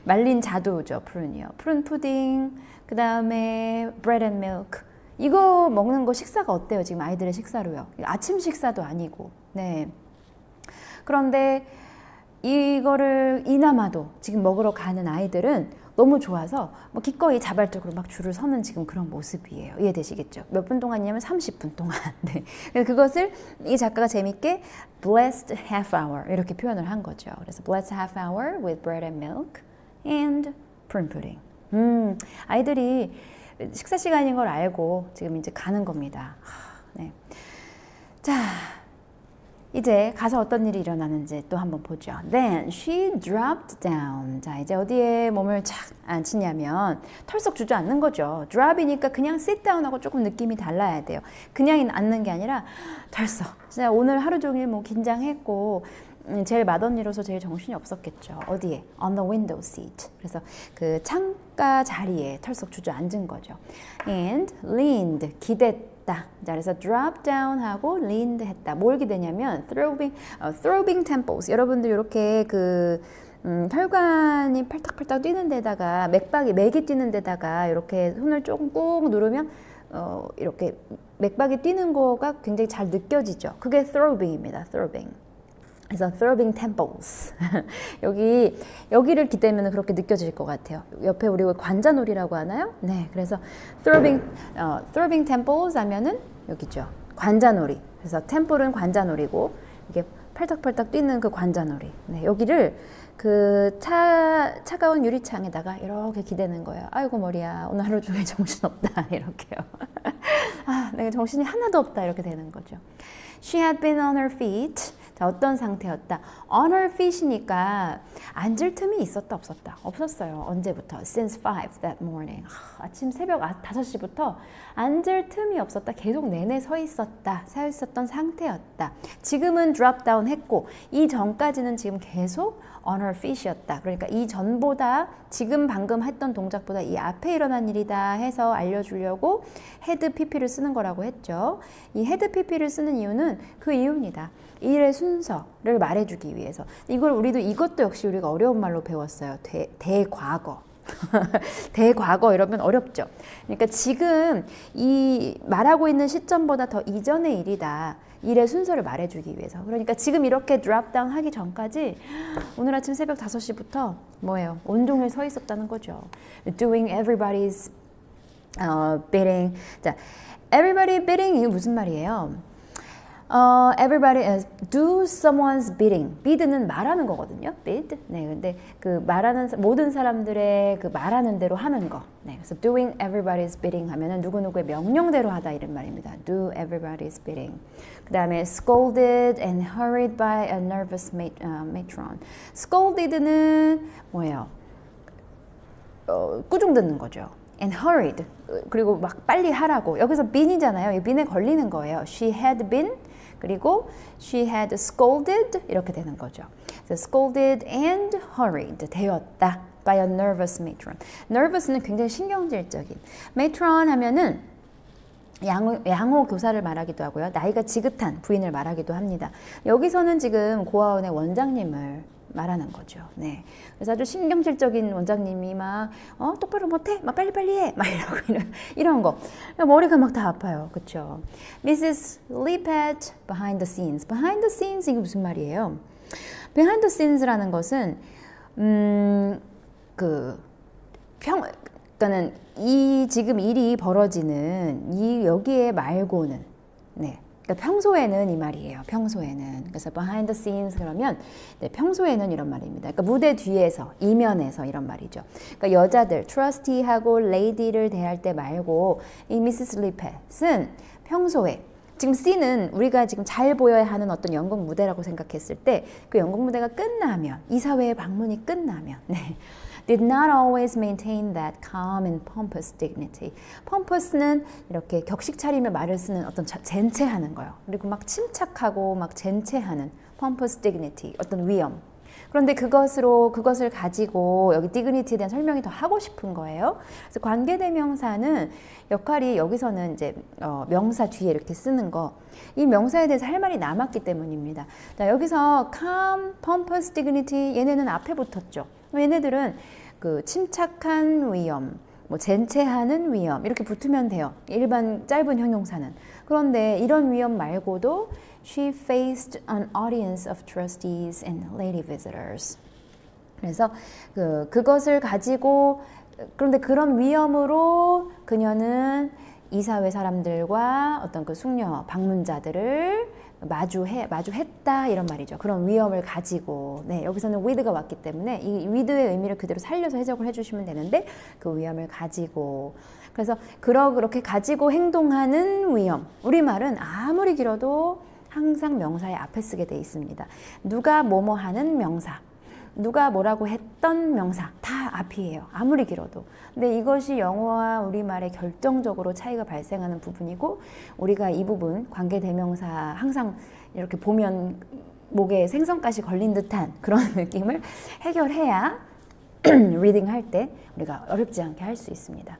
Speaker 1: 말린 자두죠, 프룬이요. 프룬 푸딩, 그 다음에 bread and milk. 이거 먹는 거 식사가 어때요? 지금 아이들의 식사로요. 아침 식사도 아니고. 네. 그런데 이거를 이나마도 지금 먹으러 가는 아이들은 너무 좋아서 뭐 기꺼이 자발적으로 막 줄을 서는 지금 그런 모습이에요. 이해되시겠죠? 몇 분 동안이냐면 30분 동안. 네. 그것을 이 작가가 재밌게 blessed half hour 이렇게 표현을 한 거죠. 그래서 blessed half hour with bread and milk and prune pudding. 아이들이 식사 시간인 걸 알고 지금 이제 가는 겁니다. 네. 자. 이제 가서 어떤 일이 일어나는지 또 한번 보죠. Then she dropped down. 자, 이제 어디에 몸을 착 앉히냐면 털썩 주저앉는 거죠. drop이니까 그냥 sit down하고 조금 느낌이 달라야 돼요. 그냥 앉는 게 아니라 털썩. 진짜 오늘 하루 종일 뭐 긴장했고 제일 맏언니로서 제일 정신이 없었겠죠. 어디에? On the window seat. 그래서 그 창가 자리에 털썩 주저앉은 거죠. And leaned. 기댔다. 자, 그래서 drop down 하고 leaned 했다. 뭘 기대냐면 throbbing temples. 여러분들 이렇게 그 혈관이 팔딱팔딱 뛰는 데다가 맥이 뛰는 데다가 이렇게 손을 조금 꾹 누르면 이렇게 맥박이 뛰는 거가 굉장히 잘 느껴지죠. 그게 throbbing입니다. throbbing. 그래서 throbbing temples. 여기를 기대면 그렇게 느껴질 것 같아요. 옆에 우리 관자놀이라고 하나요? 네, 그래서 throbbing temples 하면은 여기죠. 관자놀이. 그래서 temple은 관자놀이고 이게 팔딱팔딱 뛰는 그 관자놀이. 네, 여기를 그 차가운 유리창에다가 이렇게 기대는 거예요. 아이고 머리야, 오늘 하루 종일 정신없다 이렇게요. 내가 정신이 하나도 없다 이렇게 되는 거죠. She had been on her feet. 자, 어떤 상태였다? On her feet이니까 앉을 틈이 있었다 없었다? 없었어요. 언제부터? Since 5 that morning. 아침 새벽 5시부터 앉을 틈이 없었다. 계속 내내 서 있었다. 서 있었던 상태였다. 지금은 drop down 했고 이 전까지는 지금 계속 on her feet이었다. 그러니까 이 전보다 지금 방금 했던 동작보다 이 앞에 일어난 일이다 해서 알려주려고 had pp를 쓰는 거라고 했죠. 이 had pp를 쓰는 이유는 그 이유입니다. 일의 순서를 말해주기 위해서. 이것도 역시 우리가 어려운 말로 배웠어요. 대과거. 대과거 이러면 어렵죠. 그러니까 지금 이 말하고 있는 시점보다 더 이전의 일이다. 일의 순서를 말해주기 위해서. 그러니까 지금 이렇게 드롭 다운 하기 전까지 오늘 아침 새벽 5시부터 뭐예요? 온종일 서 있었다는 거죠. Doing everybody's bidding. 자, everybody bidding 이게 무슨 말이에요? everybody do someone's bidding. bid는 말하는 거거든요. bid. 네, 근데 그 말하는 모든 사람들의 그 말하는 대로 하는 거. 네, 그래서 doing everybody's bidding 하면은 누구누구의 명령대로 하다 이런 말입니다. do everybody's bidding. 그 다음에 scolded and hurried by a nervous matron. scolded는 뭐예요? 꾸중 듣는 거죠. and hurried. 그리고 막 빨리 하라고. 여기서 been이잖아요. 이 been에 걸리는 거예요. She had been. 그리고 she had scolded 이렇게 되는 거죠. So scolded and hurried 되었다 by a nervous matron. nervous는 굉장히 신경질적인. matron 하면은 양호 교사를 말하기도 하고요. 나이가 지긋한 부인을 말하기도 합니다. 여기서는 지금 고아원의 원장님을 말하는 거죠. 네. 그래서 아주 신경질적인 원장님이 막 똑바로 못해? 막 빨리빨리 해! 막 이러고 이런 거. 머리가 막 다 아파요. 그쵸? Mrs. Lippett behind the scenes. behind the scenes 이게 무슨 말이에요? behind the scenes라는 것은 그러니까는 이 지금 일이 벌어지는 이 여기에 말고는 네. 그러니까 평소에는 이 말이에요. 평소에는. 그래서 behind the scenes 그러면 네, 평소에는 이런 말입니다. 그러니까 무대 뒤에서, 이면에서 이런 말이죠. 그러니까 여자들, trustee하고 lady를 대할 때 말고 이 Mrs. Lippett은 평소에 지금 C는 우리가 지금 잘 보여야 하는 어떤 연극 무대라고 생각했을 때 그 연극 무대가 끝나면 이사회의 방문이 끝나면 네. did not always maintain that calm and pompous dignity. pompous는 이렇게 격식 차리며 말을 쓰는 어떤 젠체하는 거예요. 그리고 막 침착하고 막 젠체하는 pompous dignity, 어떤 위엄. 그런데 그것을 가지고 여기 dignity에 대한 설명이 더 하고 싶은 거예요. 그래서 관계대명사는 역할이 여기서는 이제 명사 뒤에 이렇게 쓰는 거. 이 명사에 대해서 할 말이 남았기 때문입니다. 자, 여기서 calm, pompous dignity 얘네는 앞에 붙었죠. 얘네들은 그 침착한 위엄, 뭐 젠체하는 위엄 이렇게 붙으면 돼요. 일반 짧은 형용사는. 그런데 이런 위엄 말고도 she faced an audience of trustees and lady visitors. 그래서 그것을 가지고 그런데 그런 위엄으로 그녀는 이사회 사람들과 어떤 그 숙녀 방문자들을 마주했다 이런 말이죠. 그런 위험을 가지고 네, 여기서는 with가 왔기 때문에 이 with의 의미를 그대로 살려서 해석을 해주시면 되는데 그 위험을 가지고 그래서 그렇게 가지고 행동하는 위험 우리말은 아무리 길어도 항상 명사의 앞에 쓰게 돼 있습니다. 누가 뭐뭐 하는 명사 누가 뭐라고 했던 명사 다 앞이에요. 아무리 길어도. 근데 이것이 영어와 우리말에 결정적으로 차이가 발생하는 부분이고 우리가 이 부분 관계대명사 항상 이렇게 보면 목에 생선가시 걸린 듯한 그런 느낌을 해결해야 리딩 할 때 우리가 어렵지 않게 할 수 있습니다.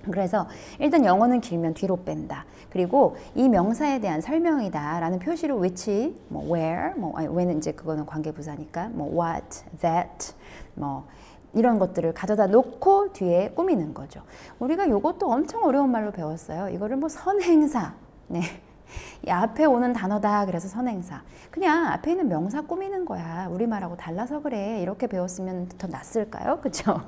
Speaker 1: 그래서 일단 영어는 길면 뒤로 뺀다. 그리고 이 명사에 대한 설명이다 라는 표시로 which, 뭐 where, 뭐 when은 이제 그거는 관계부사니까 뭐 what, that, 뭐 이런 것들을 가져다 놓고 뒤에 꾸미는 거죠. 우리가 이것도 엄청 어려운 말로 배웠어요. 이거를 뭐 선행사, 네. 이 앞에 오는 단어다 그래서 선행사 그냥 앞에 있는 명사 꾸미는 거야 우리말하고 달라서 그래 이렇게 배웠으면 더 낫을까요? 그쵸?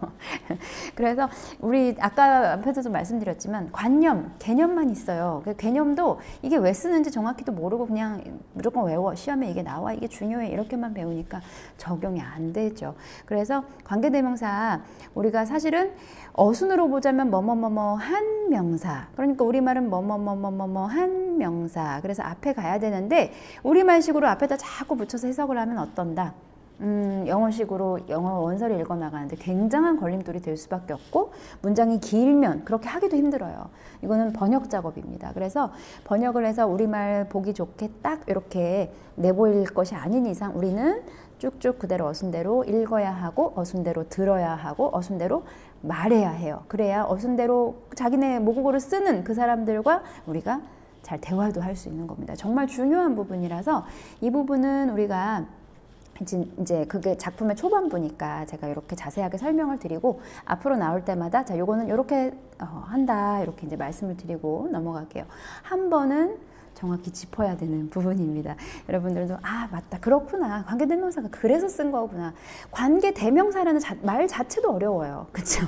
Speaker 1: 그래서 우리 아까 앞에서도 말씀드렸지만 관념, 개념만 있어요. 그 개념도 이게 왜 쓰는지 정확히도 모르고 그냥 무조건 외워 시험에 이게 나와 이게 중요해 이렇게만 배우니까 적용이 안 되죠. 그래서 관계대명사 우리가 사실은 어순으로 보자면 뭐뭐뭐뭐 한 명사 그러니까 우리말은 뭐뭐뭐뭐뭐 한 명사. 그래서 앞에 가야 되는데 우리말식으로 앞에다 자꾸 붙여서 해석을 하면 어떤다? 영어식으로 영어 원서를 읽어 나가는데 굉장한 걸림돌이 될 수밖에 없고 문장이 길면 그렇게 하기도 힘들어요. 이거는 번역 작업입니다. 그래서 번역을 해서 우리말 보기 좋게 딱 이렇게 내보일 것이 아닌 이상 우리는 쭉쭉 그대로 어순대로 읽어야 하고 어순대로 들어야 하고 어순대로 말해야 해요. 그래야 어순대로 자기네 모국어를 쓰는 그 사람들과 우리가 잘 대화도 할 수 있는 겁니다. 정말 중요한 부분이라서 이 부분은 우리가 이제 그게 작품의 초반부니까 제가 이렇게 자세하게 설명을 드리고 앞으로 나올 때마다 자 요거는 이렇게 한다 이렇게 이제 말씀을 드리고 넘어갈게요. 한 번은 정확히 짚어야 되는 부분입니다. 여러분들도 아 맞다 그렇구나 관계대명사가 그래서 쓴 거구나. 관계대명사라는 말 자체도 어려워요. 그렇죠?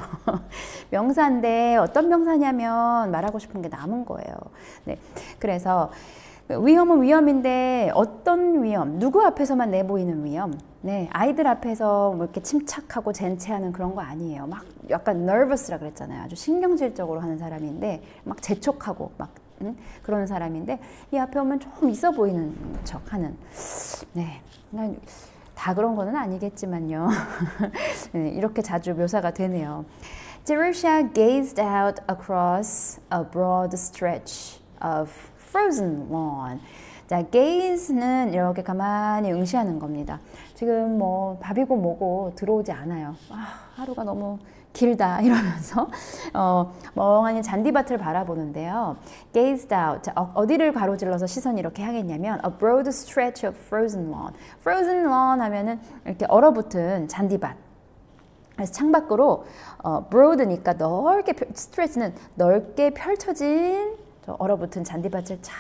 Speaker 1: 명사인데 어떤 명사냐면 말하고 싶은 게 남은 거예요. 네, 그래서 위험은 위험인데 어떤 위험, 누구 앞에서만 내보이는 위험. 네, 아이들 앞에서 뭐 이렇게 침착하고 젠체하는 그런 거 아니에요. 막 약간 nervous라 그랬잖아요. 아주 신경질적으로 하는 사람인데 막 재촉하고 막 그러는 사람인데 이 앞에 오면 좀 있어 보이는 척 하는. 네, 다 그런 거는 아니겠지만요. 네, 이렇게 자주 묘사가 되네요. Jerusha gazed out across a broad stretch of frozen lawn. 자, gaze는 이렇게 가만히 응시하는 겁니다. 지금 뭐 밥이고 뭐고 들어오지 않아요. 아, 하루가 너무 길다 이러면서 멍하니 잔디밭을 바라보는데요. gazed out. 자, 어디를 가로질러서 시선이 이렇게 향했냐면 a broad stretch of frozen lawn. frozen lawn 하면은 이렇게 얼어붙은 잔디밭. 그래서 창밖으로 broad니까 넓게 stretch는 넓게 펼쳐진 저 얼어붙은 잔디밭을 쫙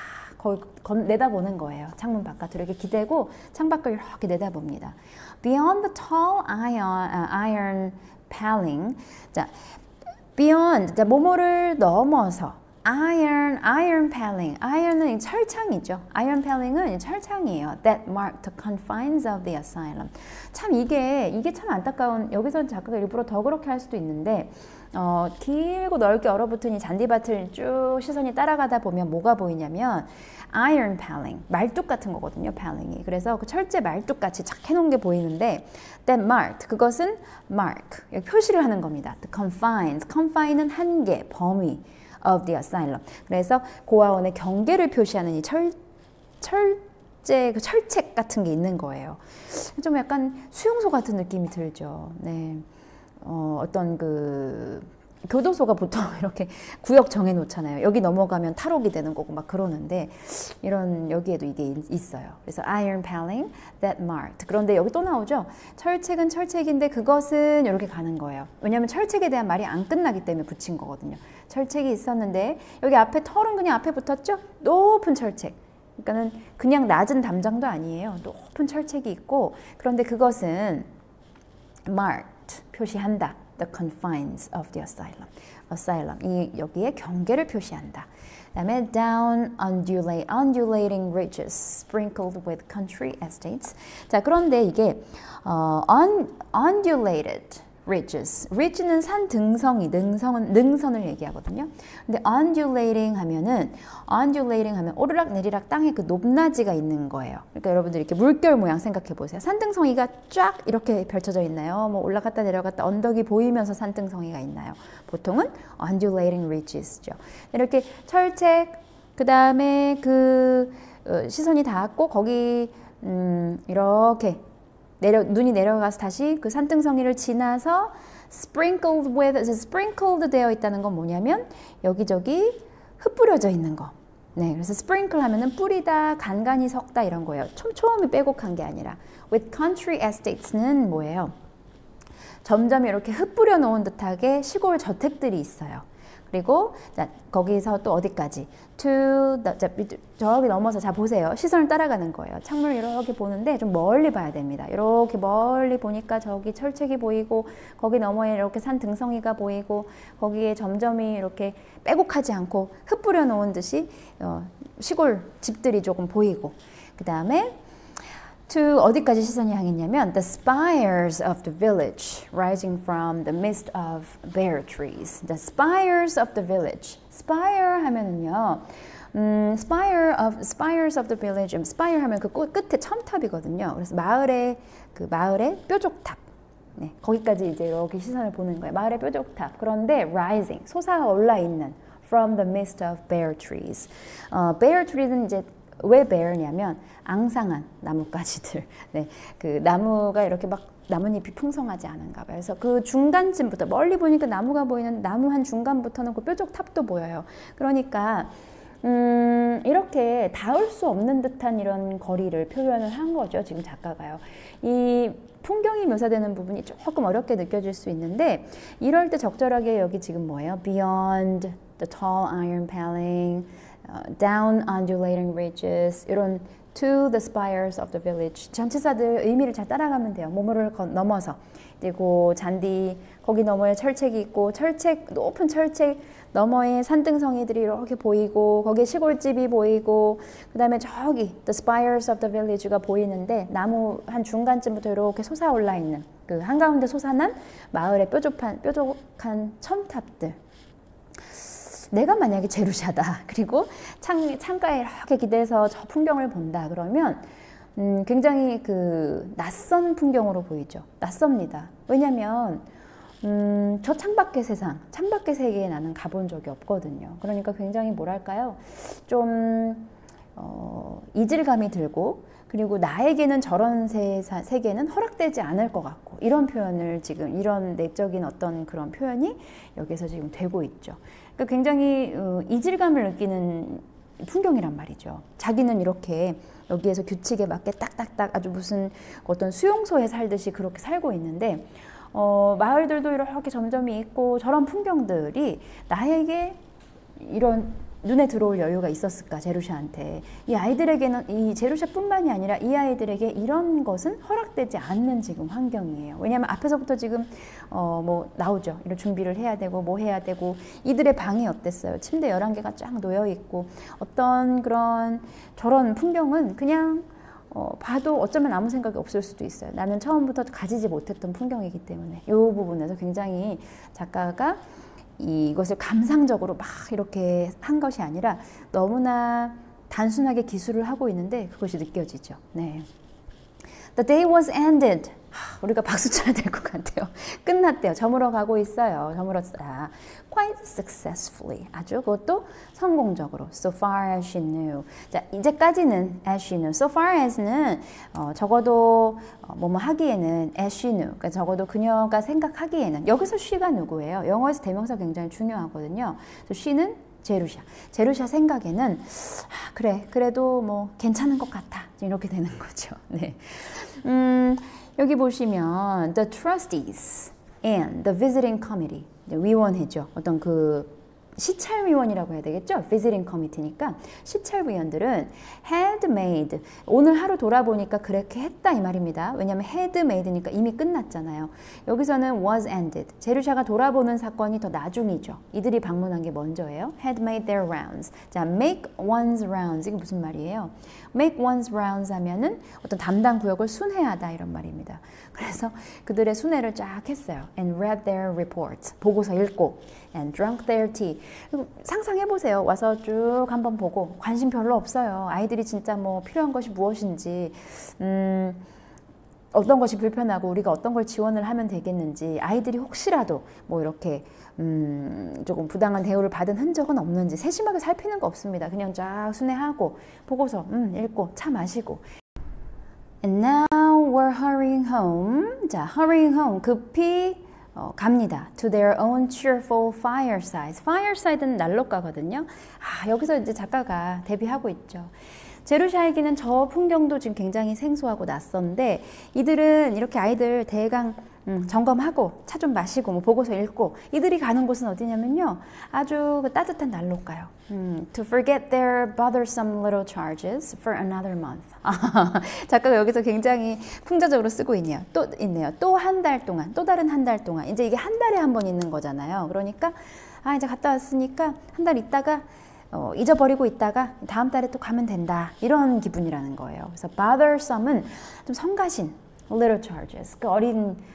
Speaker 1: 내다보는 거예요. 창문 바깥으로 이렇게 기대고 창밖을 이렇게 내다봅니다. Beyond the tall iron paling, 자, beyond, 자, 뭐뭐를 넘어서 iron paling, iron은 철창이죠. iron paling은 철창이에요. That marked the confines of the asylum. 참 이게 참 안타까운, 여기서 작가가 일부러 더 그렇게 할 수도 있는데 길고 넓게 얼어붙은 이 잔디밭을 쭉 시선이 따라가다 보면 뭐가 보이냐면 iron paling, 말뚝 같은 거거든요. paling이. 그래서 그 철제 말뚝 같이 착 해놓은 게 보이는데 that marked, 그것은 mark, 표시를 하는 겁니다. The confines, confine은 한계, 범위 of the asylum. 그래서 고아원의 경계를 표시하는 이 철제, 그 철책 같은 게 있는 거예요. 좀 약간 수용소 같은 느낌이 들죠. 네. 어떤 그 교도소가 보통 이렇게 구역 정해 놓잖아요. 여기 넘어가면 탈옥이 되는 거고 막 그러는데 이런 여기에도 이게 있어요. 그래서 iron paling that marked. 그런데 여기 또 나오죠. 철책은 철책인데 그것은 이렇게 가는 거예요. 왜냐하면 철책에 대한 말이 안 끝나기 때문에 붙인 거거든요. 철책이 있었는데 여기 앞에 털은 그냥 앞에 붙었죠. 높은 철책. 그러니까는 그냥 낮은 담장도 아니에요. 높은 철책이 있고 그런데 그것은 marked, 표시한다. The confines of the asylum. asylum. 이 여기에 경계를 표시한다. 그다음에 down undulating ridges sprinkled with country estates. 자, 그런데 이게 undulated ridges. ridge는 산 등성이, 능선을 얘기하거든요. 근데 undulating 하면 오르락 내리락 땅에 그 높낮이가 있는 거예요. 그러니까 여러분들 이렇게 물결 모양 생각해 보세요. 산등성이가 쫙 이렇게 펼쳐져 있나요? 뭐 올라갔다 내려갔다 언덕이 보이면서 산등성이가 있나요? 보통은 undulating ridges죠. 이렇게 철책, 그 다음에 그 시선이 닿았고 거기 이렇게 눈이 내려가서 다시 그 산등성이를 지나서 sprinkled 되어 있다는 건 뭐냐면 여기저기 흩뿌려져 있는 거. 네, 그래서 sprinkle 하면은 뿌리다, 간간히 섞다 이런 거예요. 촘촘히 빼곡한 게 아니라 with country estates는 뭐예요? 점점 이렇게 흩뿌려 놓은 듯하게 시골 저택들이 있어요. 그리고 자, 거기서 또 어디까지? 저기 넘어서 자 보세요. 시선을 따라가는 거예요. 창문을 이렇게 보는데 좀 멀리 봐야 됩니다. 이렇게 멀리 보니까 저기 철책이 보이고 거기 너머에 이렇게 산 등성이가 보이고 거기에 점점이 이렇게 빼곡하지 않고 흩뿌려 놓은 듯이 시골 집들이 조금 보이고 그 다음에 to 어디까지 시선이 향했냐면 the spires of the village rising from the midst of bare trees. The spires of the village. spire 하면은요 spires of the village. spire 하면 그 끝에 첨탑이거든요. 그래서 마을의 뾰족탑. 네, 거기까지 이제 이렇게 시선을 보는 거예요. 마을의 뾰족탑. 그런데 rising, 솟아올라 있는 from the midst of bare trees. bare trees는 이제 왜 bare냐면 앙상한 나뭇가지들. 네, 그 나무가 이렇게 막 나뭇잎이 풍성하지 않은가 봐요. 그래서 그 중간쯤부터 멀리 보니까 나무가 보이는 나무 한 중간부터는 그 뾰족탑도 보여요. 그러니까 이렇게 닿을 수 없는 듯한 이런 거리를 표현을 한 거죠. 지금 작가가요. 이 풍경이 묘사되는 부분이 조금 어렵게 느껴질 수 있는데 이럴 때 적절하게 여기 지금 뭐예요? Beyond the tall iron paling, down undulating ridges 이런 to the spires of the village. 전치사들 의미를 잘 따라가면 돼요. 뭐뭐를 넘어서. 그리고 잔디 거기 너머에 철책이 있고 높은 철책 너머에 산등성이들이 이렇게 보이고 거기에 시골집이 보이고 그 다음에 저기 the spires of the village가 보이는데 나무 한 중간쯤부터 이렇게 솟아올라 있는 그 한가운데 솟아난 마을의 뾰족한 첨탑들. 내가 만약에 제루샤다. 그리고 창가에 이렇게 기대서 저 풍경을 본다. 그러면 굉장히 그 낯선 풍경으로 보이죠. 낯섭니다. 왜냐면 저 창밖의 세상, 창밖의 세계에 나는 가본 적이 없거든요. 그러니까 굉장히 뭐랄까요? 좀 이질감이 들고 그리고 나에게는 저런 세계는 허락되지 않을 것 같고 이런 표현을 지금 이런 내적인 어떤 그런 표현이 여기서 지금 되고 있죠. 그러니까 굉장히 이질감을 느끼는 풍경이란 말이죠. 자기는 이렇게 여기에서 규칙에 맞게 딱딱딱 아주 무슨 어떤 수용소에 살듯이 그렇게 살고 있는데 마을들도 이렇게 점점이 있고 저런 풍경들이 나에게 이런 눈에 들어올 여유가 있었을까 제루샤한테. 이 아이들에게는 이 제루샤뿐만이 아니라 이 아이들에게 이런 것은 허락되지 않는 지금 환경이에요. 왜냐하면 앞에서부터 지금 뭐 나오죠. 이런 준비를 해야 되고 뭐 해야 되고 이들의 방이 어땠어요. 침대 11개가 쫙 놓여 있고 어떤 그런 저런 풍경은 그냥 봐도 어쩌면 아무 생각이 없을 수도 있어요. 나는 처음부터 가지지 못했던 풍경이기 때문에 이 부분에서 굉장히 작가가 이것을 감상적으로 막 이렇게 한 것이 아니라 너무나 단순하게 기술을 하고 있는데 그것이 느껴지죠. 네. The day was ended. 우리가 박수 쳐야 될 것 같아요. 끝났대요. 저물어 가고 있어요. 저물었다. Quite successfully. 아주 그것도 성공적으로. So far as she knew. 자, 이제까지는 as she knew. So far as는 적어도 뭐뭐 하기에는 as she knew. 그러니까 적어도 그녀가 생각하기에는. 여기서 she가 누구예요? 영어에서 대명사 굉장히 중요하거든요. So she는 제루샤. 제루샤 생각에는 그래, 그래도 뭐 괜찮은 것 같아. 이렇게 되는 거죠. 네. 여기 보시면 the trustees and the visiting committee 위원회죠. 어떤 그 시찰위원이라고 해야 되겠죠? visiting committee니까 시찰위원들은 had made 오늘 하루 돌아보니까 그렇게 했다 이 말입니다. 왜냐하면 had made니까 이미 끝났잖아요. 여기서는 was ended 제루샤가 돌아보는 사건이 더 나중이죠. 이들이 방문한 게 먼저예요. had made their rounds. 자, make one's rounds 이게 무슨 말이에요? make one's rounds 하면은 어떤 담당 구역을 순회하다 이런 말입니다. 그래서 그들의 순회를 쫙 했어요. and read their reports 보고서 읽고 and drank their tea. 상상해보세요. 와서 쭉 한번 보고 관심 별로 없어요. 아이들이 진짜 뭐 필요한 것이 무엇인지 어떤 것이 불편하고 우리가 어떤 걸 지원을 하면 되겠는지 아이들이 혹시라도 뭐 이렇게 조금 부당한 대우를 받은 흔적은 없는지 세심하게 살피는 거 없습니다. 그냥 쫙 순회하고 보고서 읽고 차 마시고 And now we're hurrying home. 자, hurrying home 급히 갑니다. To their own cheerful firesides. fireside는 난로가거든요. 여기서 이제 작가가 대비하고 있죠. 제루샤에게는 저 풍경도 지금 굉장히 생소하고 낯선데 이들은 이렇게 아이들 대강 점검하고 차 좀 마시고 뭐 보고서 읽고 이들이 가는 곳은 어디냐면요. 아주 그 따뜻한 난로가요. To forget their bothersome little charges for another month. 작가가 여기서 굉장히 풍자적으로 쓰고 있네요. 또 있네요. 또 한 달 동안, 또 다른 한 달 동안. 이제 이게 한 달에 한 번 있는 거잖아요. 그러니까 이제 갔다 왔으니까 한 달 있다가 잊어버리고 있다가 다음 달에 또 가면 된다. 이런 기분이라는 거예요. 그래서 bothersome은 좀 성가신 little charges. 그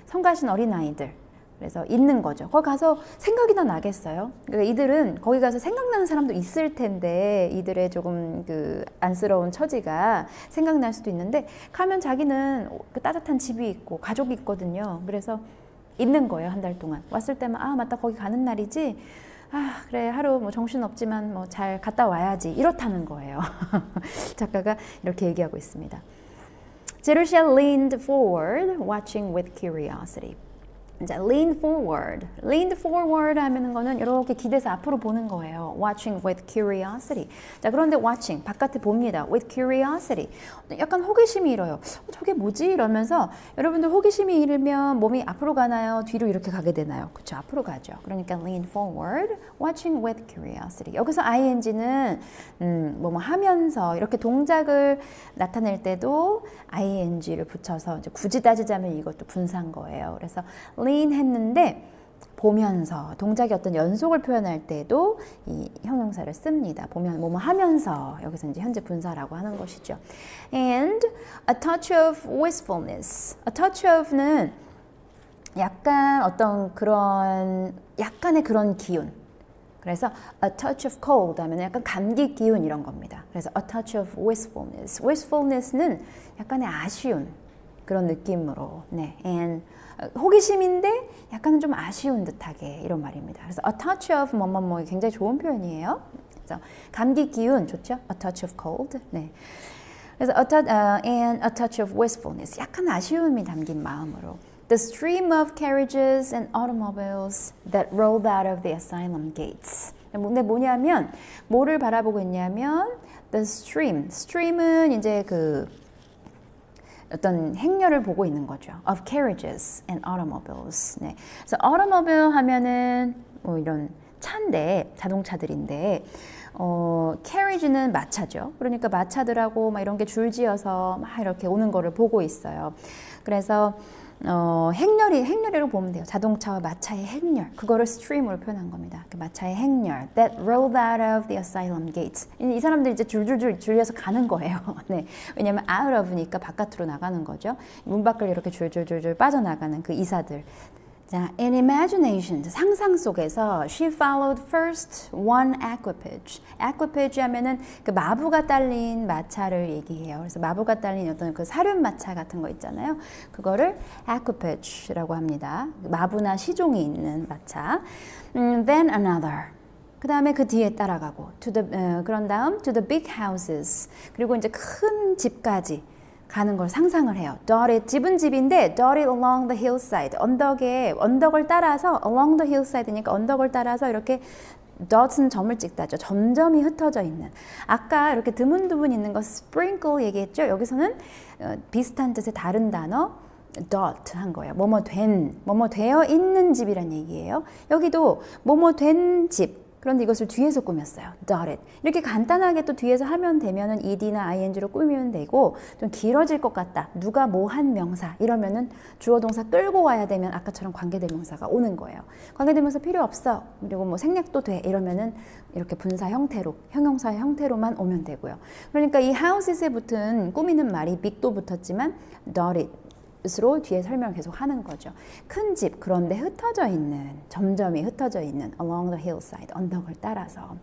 Speaker 1: 성가신 어린 아이들. 그래서 있는 거죠. 거기 가서 생각이나 나겠어요. 그러니까 이들은 거기 가서 생각나는 사람도 있을 텐데 이들의 조금 그 안쓰러운 처지가 생각날 수도 있는데 가면 자기는 그 따뜻한 집이 있고 가족이 있거든요. 그래서 있는 거예요. 한 달 동안. 왔을 때만 아 맞다 거기 가는 날이지. 아 그래 하루 뭐 정신 없지만 뭐 잘 갔다 와야지 이렇다는 거예요. 작가가 이렇게 얘기하고 있습니다. 제루시아 leaned forward, watching with curiosity. 자, lean forward. leaned forward 하면은 거는 이렇게 기대서 앞으로 보는 거예요. watching with curiosity. 자, 그런데 watching 바깥에 봅니다. with curiosity. 약간 호기심이 일어요. 저게 뭐지? 이러면서 여러분들 호기심이 일면 몸이 앞으로 가나요? 뒤로 이렇게 가게 되나요? 그렇죠. 앞으로 가죠. 그러니까 lean forward, watching with curiosity. 여기서 ing는 뭐 하면서 이렇게 동작을 나타낼 때도 ing를 붙여서 이제 굳이 따지자면 이것도 분사인 거예요. 그래서 lean 했는데 보면서 동작의 어떤 연속을 표현할 때도 이 형용사를 씁니다. 보면 뭐뭐 하면서 여기서 이제 현재 분사라고 하는 것이죠. And a touch of wistfulness. a touch of는 약간 어떤 그런 약간의 그런 기운. 그래서 a touch of cold 하면 약간 감기 기운 이런 겁니다. 그래서 a touch of wistfulness. wistfulness는 약간의 아쉬운 그런 느낌으로. 네. and 호기심인데 약간은 좀 아쉬운 듯하게 이런 말입니다. 그래서 a touch of 뭐뭐뭐 굉장히 좋은 표현이에요. 그래서 감기 기운 좋죠? a touch of cold. 네. 그래서 and a touch of wistfulness. 약간 아쉬움이 담긴 마음으로. The stream of carriages and automobiles that rolled out of the asylum gates. 근데 뭐냐면 뭐를 바라보고 있냐면 the stream. stream은 이제 그 어떤 행렬을 보고 있는 거죠. of carriages and automobiles. 네. 그래서 automobile 하면은 뭐 이런 차인데 자동차들인데 carriage는 마차죠. 그러니까 마차들하고 막 이런 게 줄지어서 막 이렇게 오는 거를 보고 있어요. 그래서 행렬이로 보면 돼요. 자동차와 마차의 행렬. 그거를 stream으로 표현한 겁니다. 그 마차의 행렬. That rolled out of the asylum gates. 이 사람들이 이제 줄줄줄 줄여서 가는 거예요. 네. 왜냐면 out of니까 바깥으로 나가는 거죠. 문 밖을 이렇게 줄줄줄줄 빠져나가는 그 이사들. 자, in imagination, 상상 속에서 she followed first one equipage. equipage 하면은 그 마부가 딸린 마차를 얘기해요. 그래서 마부가 딸린 어떤 그 사륜 마차 같은 거 있잖아요. 그거를 equipage라고 합니다. 마부나 시종이 있는 마차. Then another. 그 다음에 그 뒤에 따라가고 그런 다음 to the big houses. 그리고 이제 큰 집까지 가는 걸 상상을 해요. dotted, 집은 집인데 dotted along the hillside. 언덕을 따라서 along the hillside니까 언덕을 따라서 이렇게 dot은 점을 찍다죠. 점점이 흩어져 있는. 아까 이렇게 드문드문 있는 거 sprinkle 얘기했죠. 여기서는 비슷한 뜻의 다른 단어 dot 한 거예요. 뭐뭐 되어 있는 집이란 얘기예요. 여기도 뭐뭐 된 집. 그런데 이것을 뒤에서 꾸몄어요. dotted. 이렇게 간단하게 또 뒤에서 하면 되면은 ed나 ing로 꾸미면 되고 좀 길어질 것 같다. 누가 뭐 한 명사 이러면은 주어 동사 끌고 와야 되면 아까처럼 관계대명사가 오는 거예요. 관계대명사 필요 없어. 그리고 뭐 생략도 돼. 이러면은 이렇게 분사 형태로 형용사의 형태로만 오면 되고요. 그러니까 이 houses에 붙은 꾸미는 말이 big도 붙었지만 dotted. 으로 뒤에 설명을 계속 하는 거죠. 큰 집, 그런데 흩어져 있는, 점점이 흩어져 있는 along the hillside, 언덕을 따라서.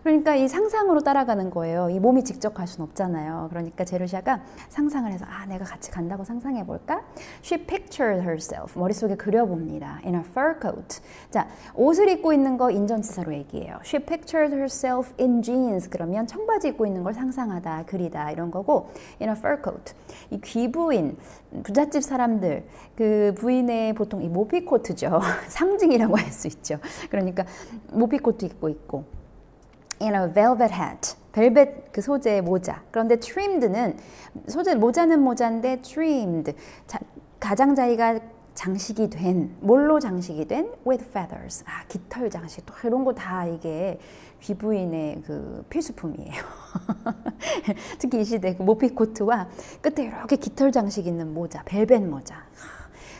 Speaker 1: 그러니까 이 상상으로 따라가는 거예요. 이 몸이 직접 갈 수는 없잖아요. 그러니까 제루샤가 상상을 해서 내가 같이 간다고 상상해 볼까? She pictured herself. 머릿속에 그려봅니다. In a fur coat. 자, 옷을 입고 있는 거 인전치사로 얘기해요. She pictured herself in jeans. 그러면 청바지 입고 있는 걸 상상하다, 그리다 이런 거고 in a fur coat. 이 귀부인, 부잣집 사람들, 그 부인의 보통 이 모피코트죠. 상징이라고 할 수 있죠. 그러니까 모피코트 입고 있고 in a velvet hat. 벨벳 그 소재의 모자. 그런데 trimed는 소재 모자는 모자인데 trimmed. 가장자리가 장식이 된 뭘로 장식이 된 with feathers. 깃털 장식. 또 이런 거 다 이게 귀부인의 그 필수품이에요. 특히 이 시대 그 모피코트와 끝에 이렇게 깃털 장식 있는 모자, 벨벳 모자.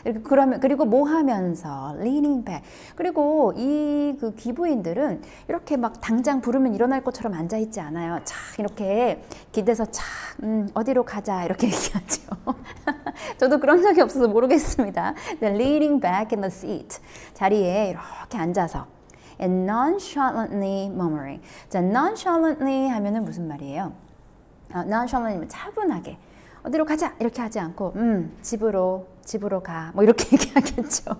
Speaker 1: 이렇게 그러면 그리고 뭐 하면서 leaning back. 그리고 이 그 귀부인들은 이렇게 막 당장 부르면 일어날 것처럼 앉아 있지 않아요. 착 이렇게 기대서 착 어디로 가자 이렇게 얘기하죠. 저도 그런 적이 없어서 모르겠습니다. leaning back in the seat. 자리에 이렇게 앉아서 and nonchalantly murmuring. 자, nonchalantly 하면은 무슨 말이에요? nonchalantly 차분하게 어디로 가자 이렇게 하지 않고 집으로 가 뭐 이렇게 얘기하겠죠.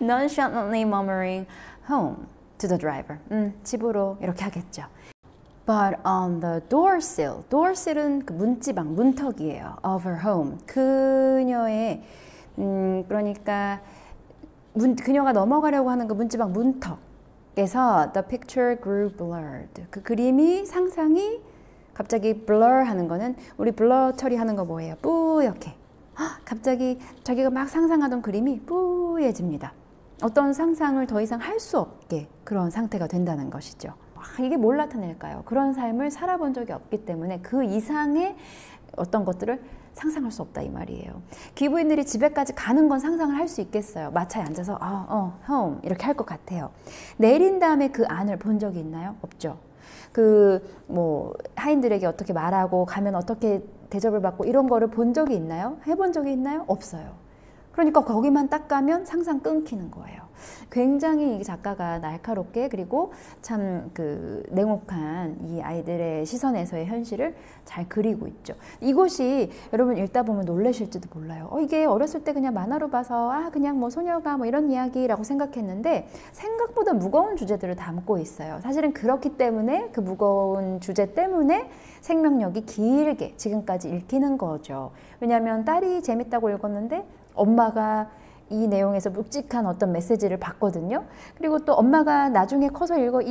Speaker 1: nonchalantly murmuring home to the driver. 집으로 이렇게 하겠죠. But on the doorsill, doorsill은 그 문지방, 문턱이에요. of her home. 그녀의 그러니까 그녀가 넘어가려고 하는 그 문지방 문턱에서 the picture grew blurred. 그 그림이 상상이 갑자기 blur 하는 거는 우리 블러 처리하는 거 뭐예요? 뿌옇게. 갑자기 자기가 막 상상하던 그림이 뿌얘집니다. 어떤 상상을 더 이상 할 수 없게 그런 상태가 된다는 것이죠. 이게 뭘 나타낼까요? 그런 삶을 살아본 적이 없기 때문에 그 이상의 어떤 것들을 상상할 수 없다 이 말이에요. 귀부인들이 집에까지 가는 건 상상을 할 수 있겠어요. 마차에 앉아서 home 이렇게 할 것 같아요. 내린 다음에 그 안을 본 적이 있나요? 없죠. 뭐 하인들에게 어떻게 말하고 가면 어떻게 대접을 받고 이런 거를 본 적이 있나요? 해본 적이 있나요? 없어요. 그러니까 거기만 딱 가면 상상 끊기는 거예요. 굉장히 이 작가가 날카롭게 그리고 참 냉혹한 이 아이들의 시선에서의 현실을 잘 그리고 있죠. 이곳이 여러분 읽다 보면 놀라실지도 몰라요. 이게 어렸을 때 그냥 만화로 봐서 그냥 뭐 소녀가 뭐 이런 이야기라고 생각했는데 생각보다 무거운 주제들을 담고 있어요. 사실은 그렇기 때문에 그 무거운 주제 때문에 생명력이 길게 지금까지 읽히는 거죠. 왜냐하면 딸이 재밌다고 읽었는데 엄마가 이 내용에서 묵직한 어떤 메시지를 받거든요. 그리고 또 엄마가 나중에 커서 읽어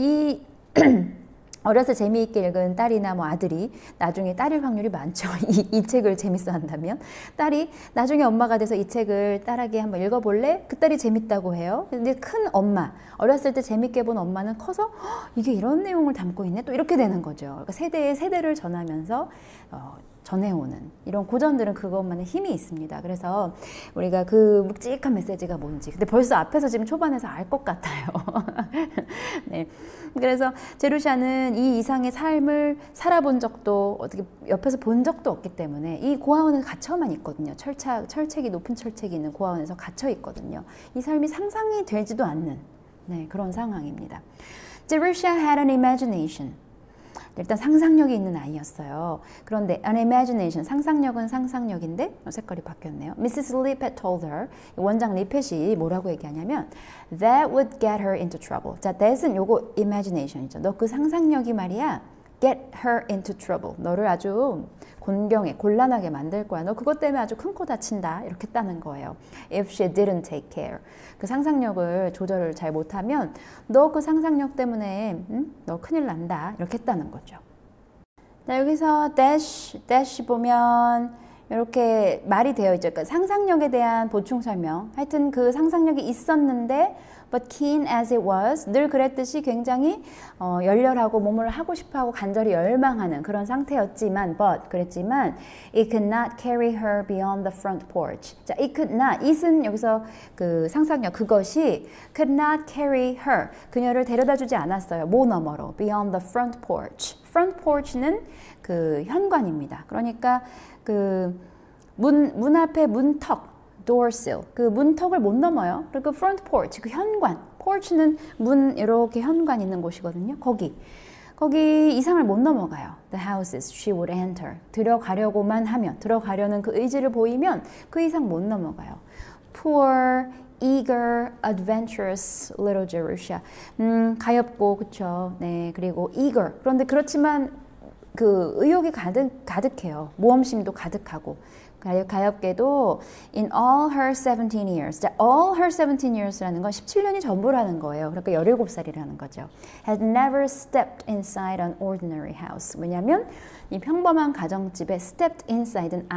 Speaker 1: 어려서 재미있게 읽은 딸이나 뭐 아들이 나중에 딸일 확률이 많죠. 이 책을 재밌어 한다면 딸이 나중에 엄마가 돼서 이 책을 딸에게 한번 읽어볼래? 그 딸이 재밌다고 해요. 근데 큰 엄마, 어렸을 때 재밌게 본 엄마는 커서 이게 이런 내용을 담고 있네? 또 이렇게 되는 거죠. 그러니까 세대에 세대를 전하면서 전해오는 이런 고전들은 그것만의 힘이 있습니다. 그래서 우리가 그 묵직한 메시지가 뭔지 근데 벌써 앞에서 지금 초반에서 알 것 같아요. 네. 그래서 제루샤는 이 이상의 삶을 살아본 적도 어떻게 옆에서 본 적도 없기 때문에 이 고아원에 갇혀만 있거든요. 철책이 높은 철책이 있는 고아원에서 갇혀 있거든요. 이 삶이 상상이 되지도 않는 그런 상황입니다. Jerusha had an imagination. 일단 상상력이 있는 아이였어요. 그런데 an imagination, 상상력은 상상력인데 색깔이 바뀌었네요. Mrs. Lippett told her, 원장 리펫이 뭐라고 얘기하냐면 that would get her into trouble. 자, that은 요거 imagination이죠. 너 그 상상력이 말이야 get her into trouble. 너를 아주 곤경에 곤란하게 만들 거야. 너 그것 때문에 아주 큰 코 다친다. 이렇게 했다는 거예요. If she didn't take care. 그 상상력을 조절을 잘 못하면 너 그 상상력 때문에 너 큰일 난다. 이렇게 했다는 거죠. 자, 여기서 dash 보면 이렇게 말이 되어 있죠. 그러니까 상상력에 대한 보충 설명. 하여튼 그 상상력이 있었는데 but keen as it was, 늘 그랬듯이 굉장히 열렬하고 몸을 하고 싶어하고 간절히 열망하는 그런 상태였지만 그랬지만 it could not carry her beyond the front porch. 자, it could not, it은 여기서 그 상상력 그것이 could not carry her, 그녀를 데려다 주지 않았어요. 뭐 너머로 beyond the front porch. front porch는 그 현관입니다. 그러니까 그 문 앞에 문턱 doorsill, 그 문턱을 못 넘어요. 그리고 front porch, 그 현관, porch는 문 이렇게 현관 있는 곳이거든요. 거기 이상을 못 넘어가요. The houses she would enter, 들어가려고만 하면, 들어가려는 그 의지를 보이면 그 이상 못 넘어가요. Poor, eager, adventurous little Jerusha. 가엾고 그쵸. 네, 그리고 eager. 그런데 그렇지만 그 의욕이 가득해요. 모험심도 가득하고. 가엾게도 in all her 17 years. 자, all her 17 years라는 건 17년이 전부라는 거예요. 그러니까 17살이라는 거죠. Had never stepped inside an ordinary house. 왜냐하면 이 평범한 가정집에 stepped inside는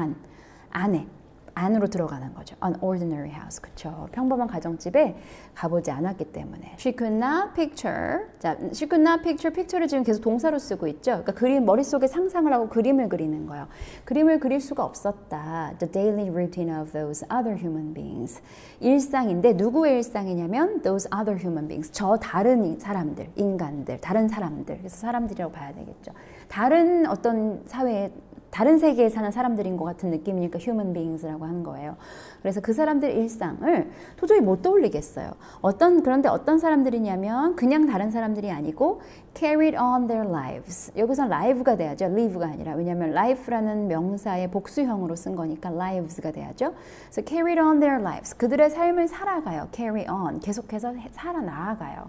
Speaker 1: 안에 안으로 들어가는 거죠. An ordinary house. 그쵸. 평범한 가정집에 가보지 않았기 때문에. She could not picture. 자, she could not picture. picture를 지금 계속 동사로 쓰고 있죠. 그러니까 머릿속에 상상을 하고 그림을 그리는 거예요. 그림을 그릴 수가 없었다. The daily routine of those other human beings. 일상인데 누구의 일상이냐면 those other human beings. 저 다른 사람들, 인간들, 다른 사람들. 그래서 사람들이라고 봐야 되겠죠. 다른 어떤 사회에 다른 세계에 사는 사람들인 것 같은 느낌이니까 human beings라고 하는 거예요. 그래서 그 사람들 일상을 도저히 못 떠올리겠어요. 그런데 어떤 사람들이냐면 그냥 다른 사람들이 아니고 carried on their lives. 여기서 live가 돼야죠. live가 아니라. 왜냐하면 life라는 명사의 복수형으로 쓴 거니까 lives가 돼야죠. 그래서 carried on their lives. 그들의 삶을 살아가요. carry on. 계속해서 살아나가요.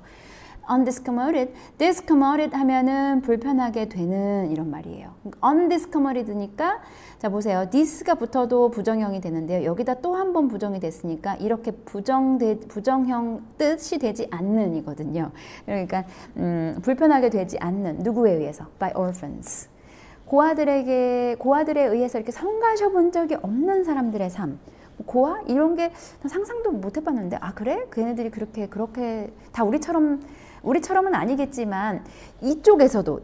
Speaker 1: undiscommoded, discommoded 하면은 불편하게 되는 이런 말이에요. undiscommoded니까 자 보세요. this가 붙어도 부정형이 되는데요. 여기다 또 한 번 부정이 됐으니까 이렇게 부정형 뜻이 되지 않는 이거든요. 그러니까 불편하게 되지 않는 누구에 의해서 by orphans. 고아들에 의해서 이렇게 성가셔 본 적이 없는 사람들의 삶. 고아? 이런 게 상상도 못 해봤는데 아 그래? 걔네들이 그렇게 다 우리처럼은 아니겠지만 이쪽에서도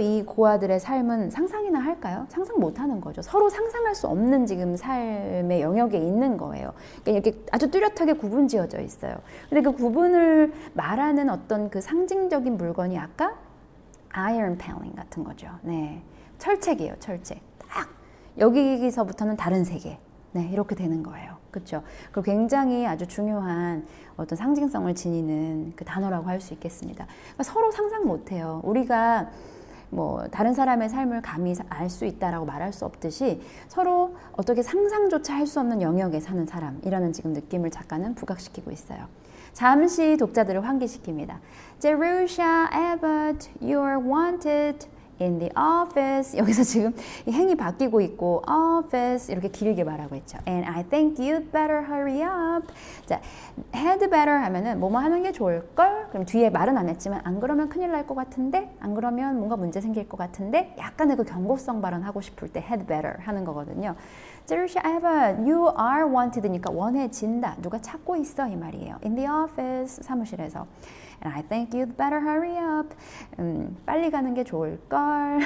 Speaker 1: 이 고아들의 삶은 상상이나 할까요? 상상 못 하는 거죠. 서로 상상할 수 없는 지금 삶의 영역에 있는 거예요. 그러니까 이렇게 아주 뚜렷하게 구분 지어져 있어요. 근데 그 구분을 말하는 어떤 그 상징적인 물건이 아까 iron paneling 같은 거죠. 네. 철책이에요, 철책. 딱 여기서부터는 다른 세계. 네, 이렇게 되는 거예요. 그렇죠? 그리고 굉장히 아주 중요한 어떤 상징성을 지니는 그 단어라고 할 수 있겠습니다. 그러니까 서로 상상 못 해요. 우리가 뭐 다른 사람의 삶을 감히 알 수 있다라고 말할 수 없듯이 서로 어떻게 상상조차 할 수 없는 영역에 사는 사람이라는 지금 느낌을 작가는 부각시키고 있어요. 잠시 독자들을 환기시킵니다. Jerusha Abbott, you're wanted in the office. 여기서 지금 이 행이 바뀌고 있고 office 이렇게 길게 말하고 있죠. And I think you'd better hurry up. 자, had better 하면은 뭐뭐 하는 게 좋을걸? 그럼 뒤에 말은 안 했지만 안 그러면 큰일 날 것 같은데? 안 그러면 뭔가 문제 생길 것 같은데? 약간의 그 경고성 발언 하고 싶을 때 had better 하는 거거든요. Jerusha Abbott, you are wanted니까 원해진다. 누가 찾고 있어 이 말이에요. In the office, 사무실에서. And I think you'd better hurry up. 빨리 가는 게 좋을걸.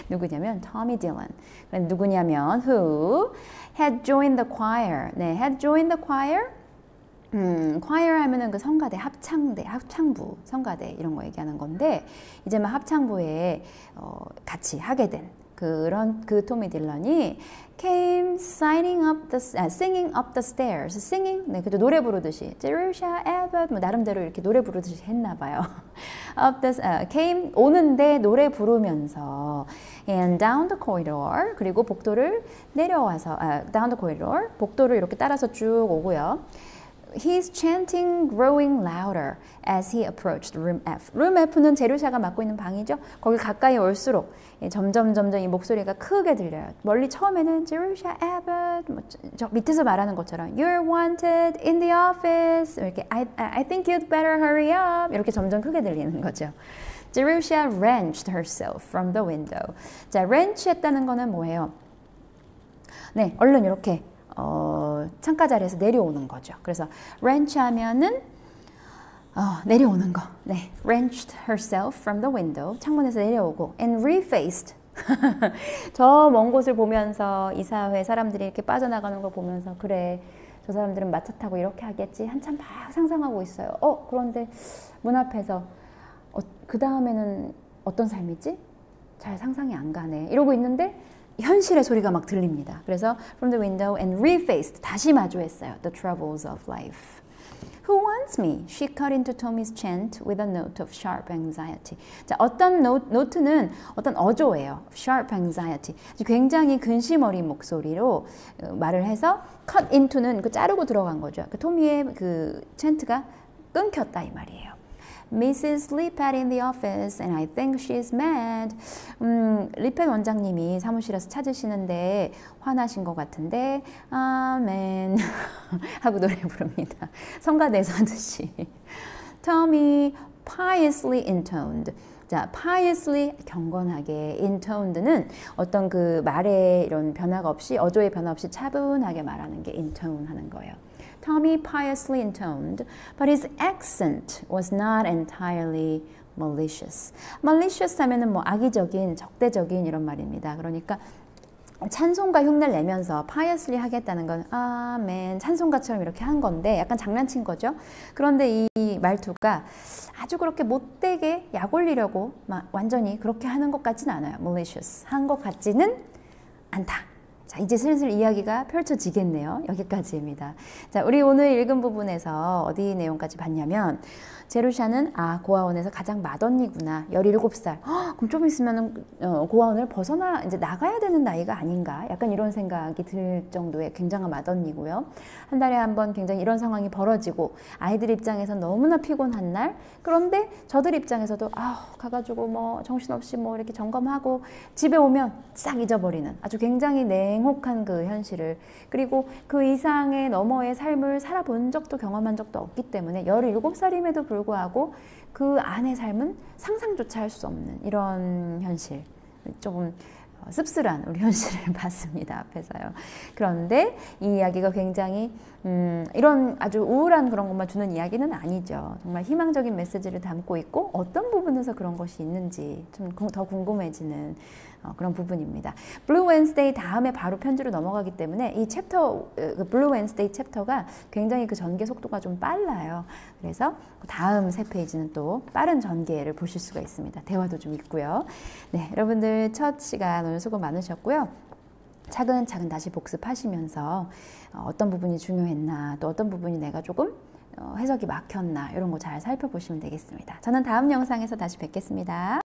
Speaker 1: 누구냐면 Tommy Dillon. 누구냐면 who had joined the choir. 네, had joined the choir. choir 하면은 그 성가대, 합창부, 성가대 이런 거 얘기하는 건데 이제 막 합창부에 같이 하게 된 그 토미 딜런이 came singing up the stairs, singing, 네, 그래도 노래 부르듯이 Jerusha Abbott, 뭐 나름대로 이렇게 노래 부르듯이 했나 봐요. came 오는데 노래 부르면서 and down the corridor, 그리고 복도를 내려와서 down the corridor, 복도를 이렇게 따라서 쭉 오고요. He's chanting, growing louder as he approached room F. room F는 제루샤가 맡고 있는 방이죠. 거기 가까이 올수록 점점 이 목소리가 크게 들려요. 멀리 처음에는 Jerusha Abbott, 뭐 저 밑에서 말하는 것처럼 You're wanted in the office. 이렇게 I think you'd better hurry up. 이렇게 점점 크게 들리는 거죠. Jerusha wrenched herself from the window. 자, wrench 했다는 거는 뭐예요? 네, 얼른 이렇게 창가 자리에서 내려오는 거죠. 그래서 wrench 하면은 내려오는 거. 네, wrenched herself from the window. 창문에서 내려오고 and refaced. 저 먼 곳을 보면서 이 사회 사람들이 이렇게 빠져나가는 걸 보면서 그래, 저 사람들은 마차 타고 이렇게 하겠지. 한참 막 상상하고 있어요. 그런데 문 앞에서 그 다음에는 어떤 삶이지? 잘 상상이 안 가네. 이러고 있는데 현실의 소리가 막 들립니다. 그래서 from the window and refaced, 다시 마주했어요. The troubles of life. Who wants me? She cut into Tommy's chant with a note of sharp anxiety. 자, 어떤 노트는 어떤 어조예요. Sharp anxiety. 굉장히 근심 어린 목소리로 말을 해서 cut into는 그 자르고 들어간 거죠. 그 토미의 그 chan트가 끊겼다 이 말이에요. Mrs. Lippett in the office and I think she's mad. 리펫 원장님이 사무실에서 찾으시는데 화나신 것 같은데 아멘 하고 노래 부릅니다. 성가대에서 하듯이. Tommy piously intoned. 자, piously 경건하게, intoned는 어떤 그 말의 이런 변화가 없이 어조의 변화 없이 차분하게 말하는 게 intone 하는 거예요. Tommy piously intoned, but his accent was not entirely malicious. malicious 하면은 뭐 악의적인, 적대적인 이런 말입니다. 그러니까 찬송가 흉내를 내면서 piously 하겠다는 건 아멘 찬송가처럼 이렇게 한 건데 약간 장난친 거죠. 그런데 이 말투가 아주 그렇게 못되게 약 올리려고 완전히 그렇게 하는 것 같지는 않아요. malicious 한 것 같지는 않다. 자, 이제 슬슬 이야기가 펼쳐지겠네요. 여기까지입니다. 자, 우리 오늘 읽은 부분에서 어디 내용까지 봤냐면 제루샤는 고아원에서 가장 맏언니구나. 17살. 그럼 좀 있으면 고아원을 벗어나 이제 나가야 되는 나이가 아닌가. 약간 이런 생각이 들 정도의 굉장한 맏언니고요. 한 달에 한 번 굉장히 이런 상황이 벌어지고 아이들 입장에선 너무나 피곤한 날. 그런데 저들 입장에서도 가가지고 뭐 정신없이 뭐 이렇게 점검하고 집에 오면 싹 잊어버리는 아주 굉장히 냉혹한 그 현실을 그리고 그 이상의 너머의 삶을 살아본 적도 경험한 적도 없기 때문에 17살임에도 불구하고 그 안의 삶은 상상조차 할 수 없는 이런 현실 조금 씁쓸한 우리 현실을 봤습니다. 앞에서요. 그런데 이 이야기가 굉장히 이런 아주 우울한 그런 것만 주는 이야기는 아니죠. 정말 희망적인 메시지를 담고 있고 어떤 부분에서 그런 것이 있는지 좀 더 궁금해지는 그런 부분입니다. 블루 웬스데이 다음에 바로 편지로 넘어가기 때문에 이 챕터, 블루 웬스데이 챕터가 굉장히 그 전개 속도가 좀 빨라요. 그래서 다음 세 페이지는 또 빠른 전개를 보실 수가 있습니다. 대화도 좀 있고요. 네, 여러분들 첫 시간 오늘 수고 많으셨고요. 차근차근 다시 복습하시면서 어떤 부분이 중요했나 또 어떤 부분이 내가 조금 해석이 막혔나 이런 거 잘 살펴보시면 되겠습니다. 저는 다음 영상에서 다시 뵙겠습니다.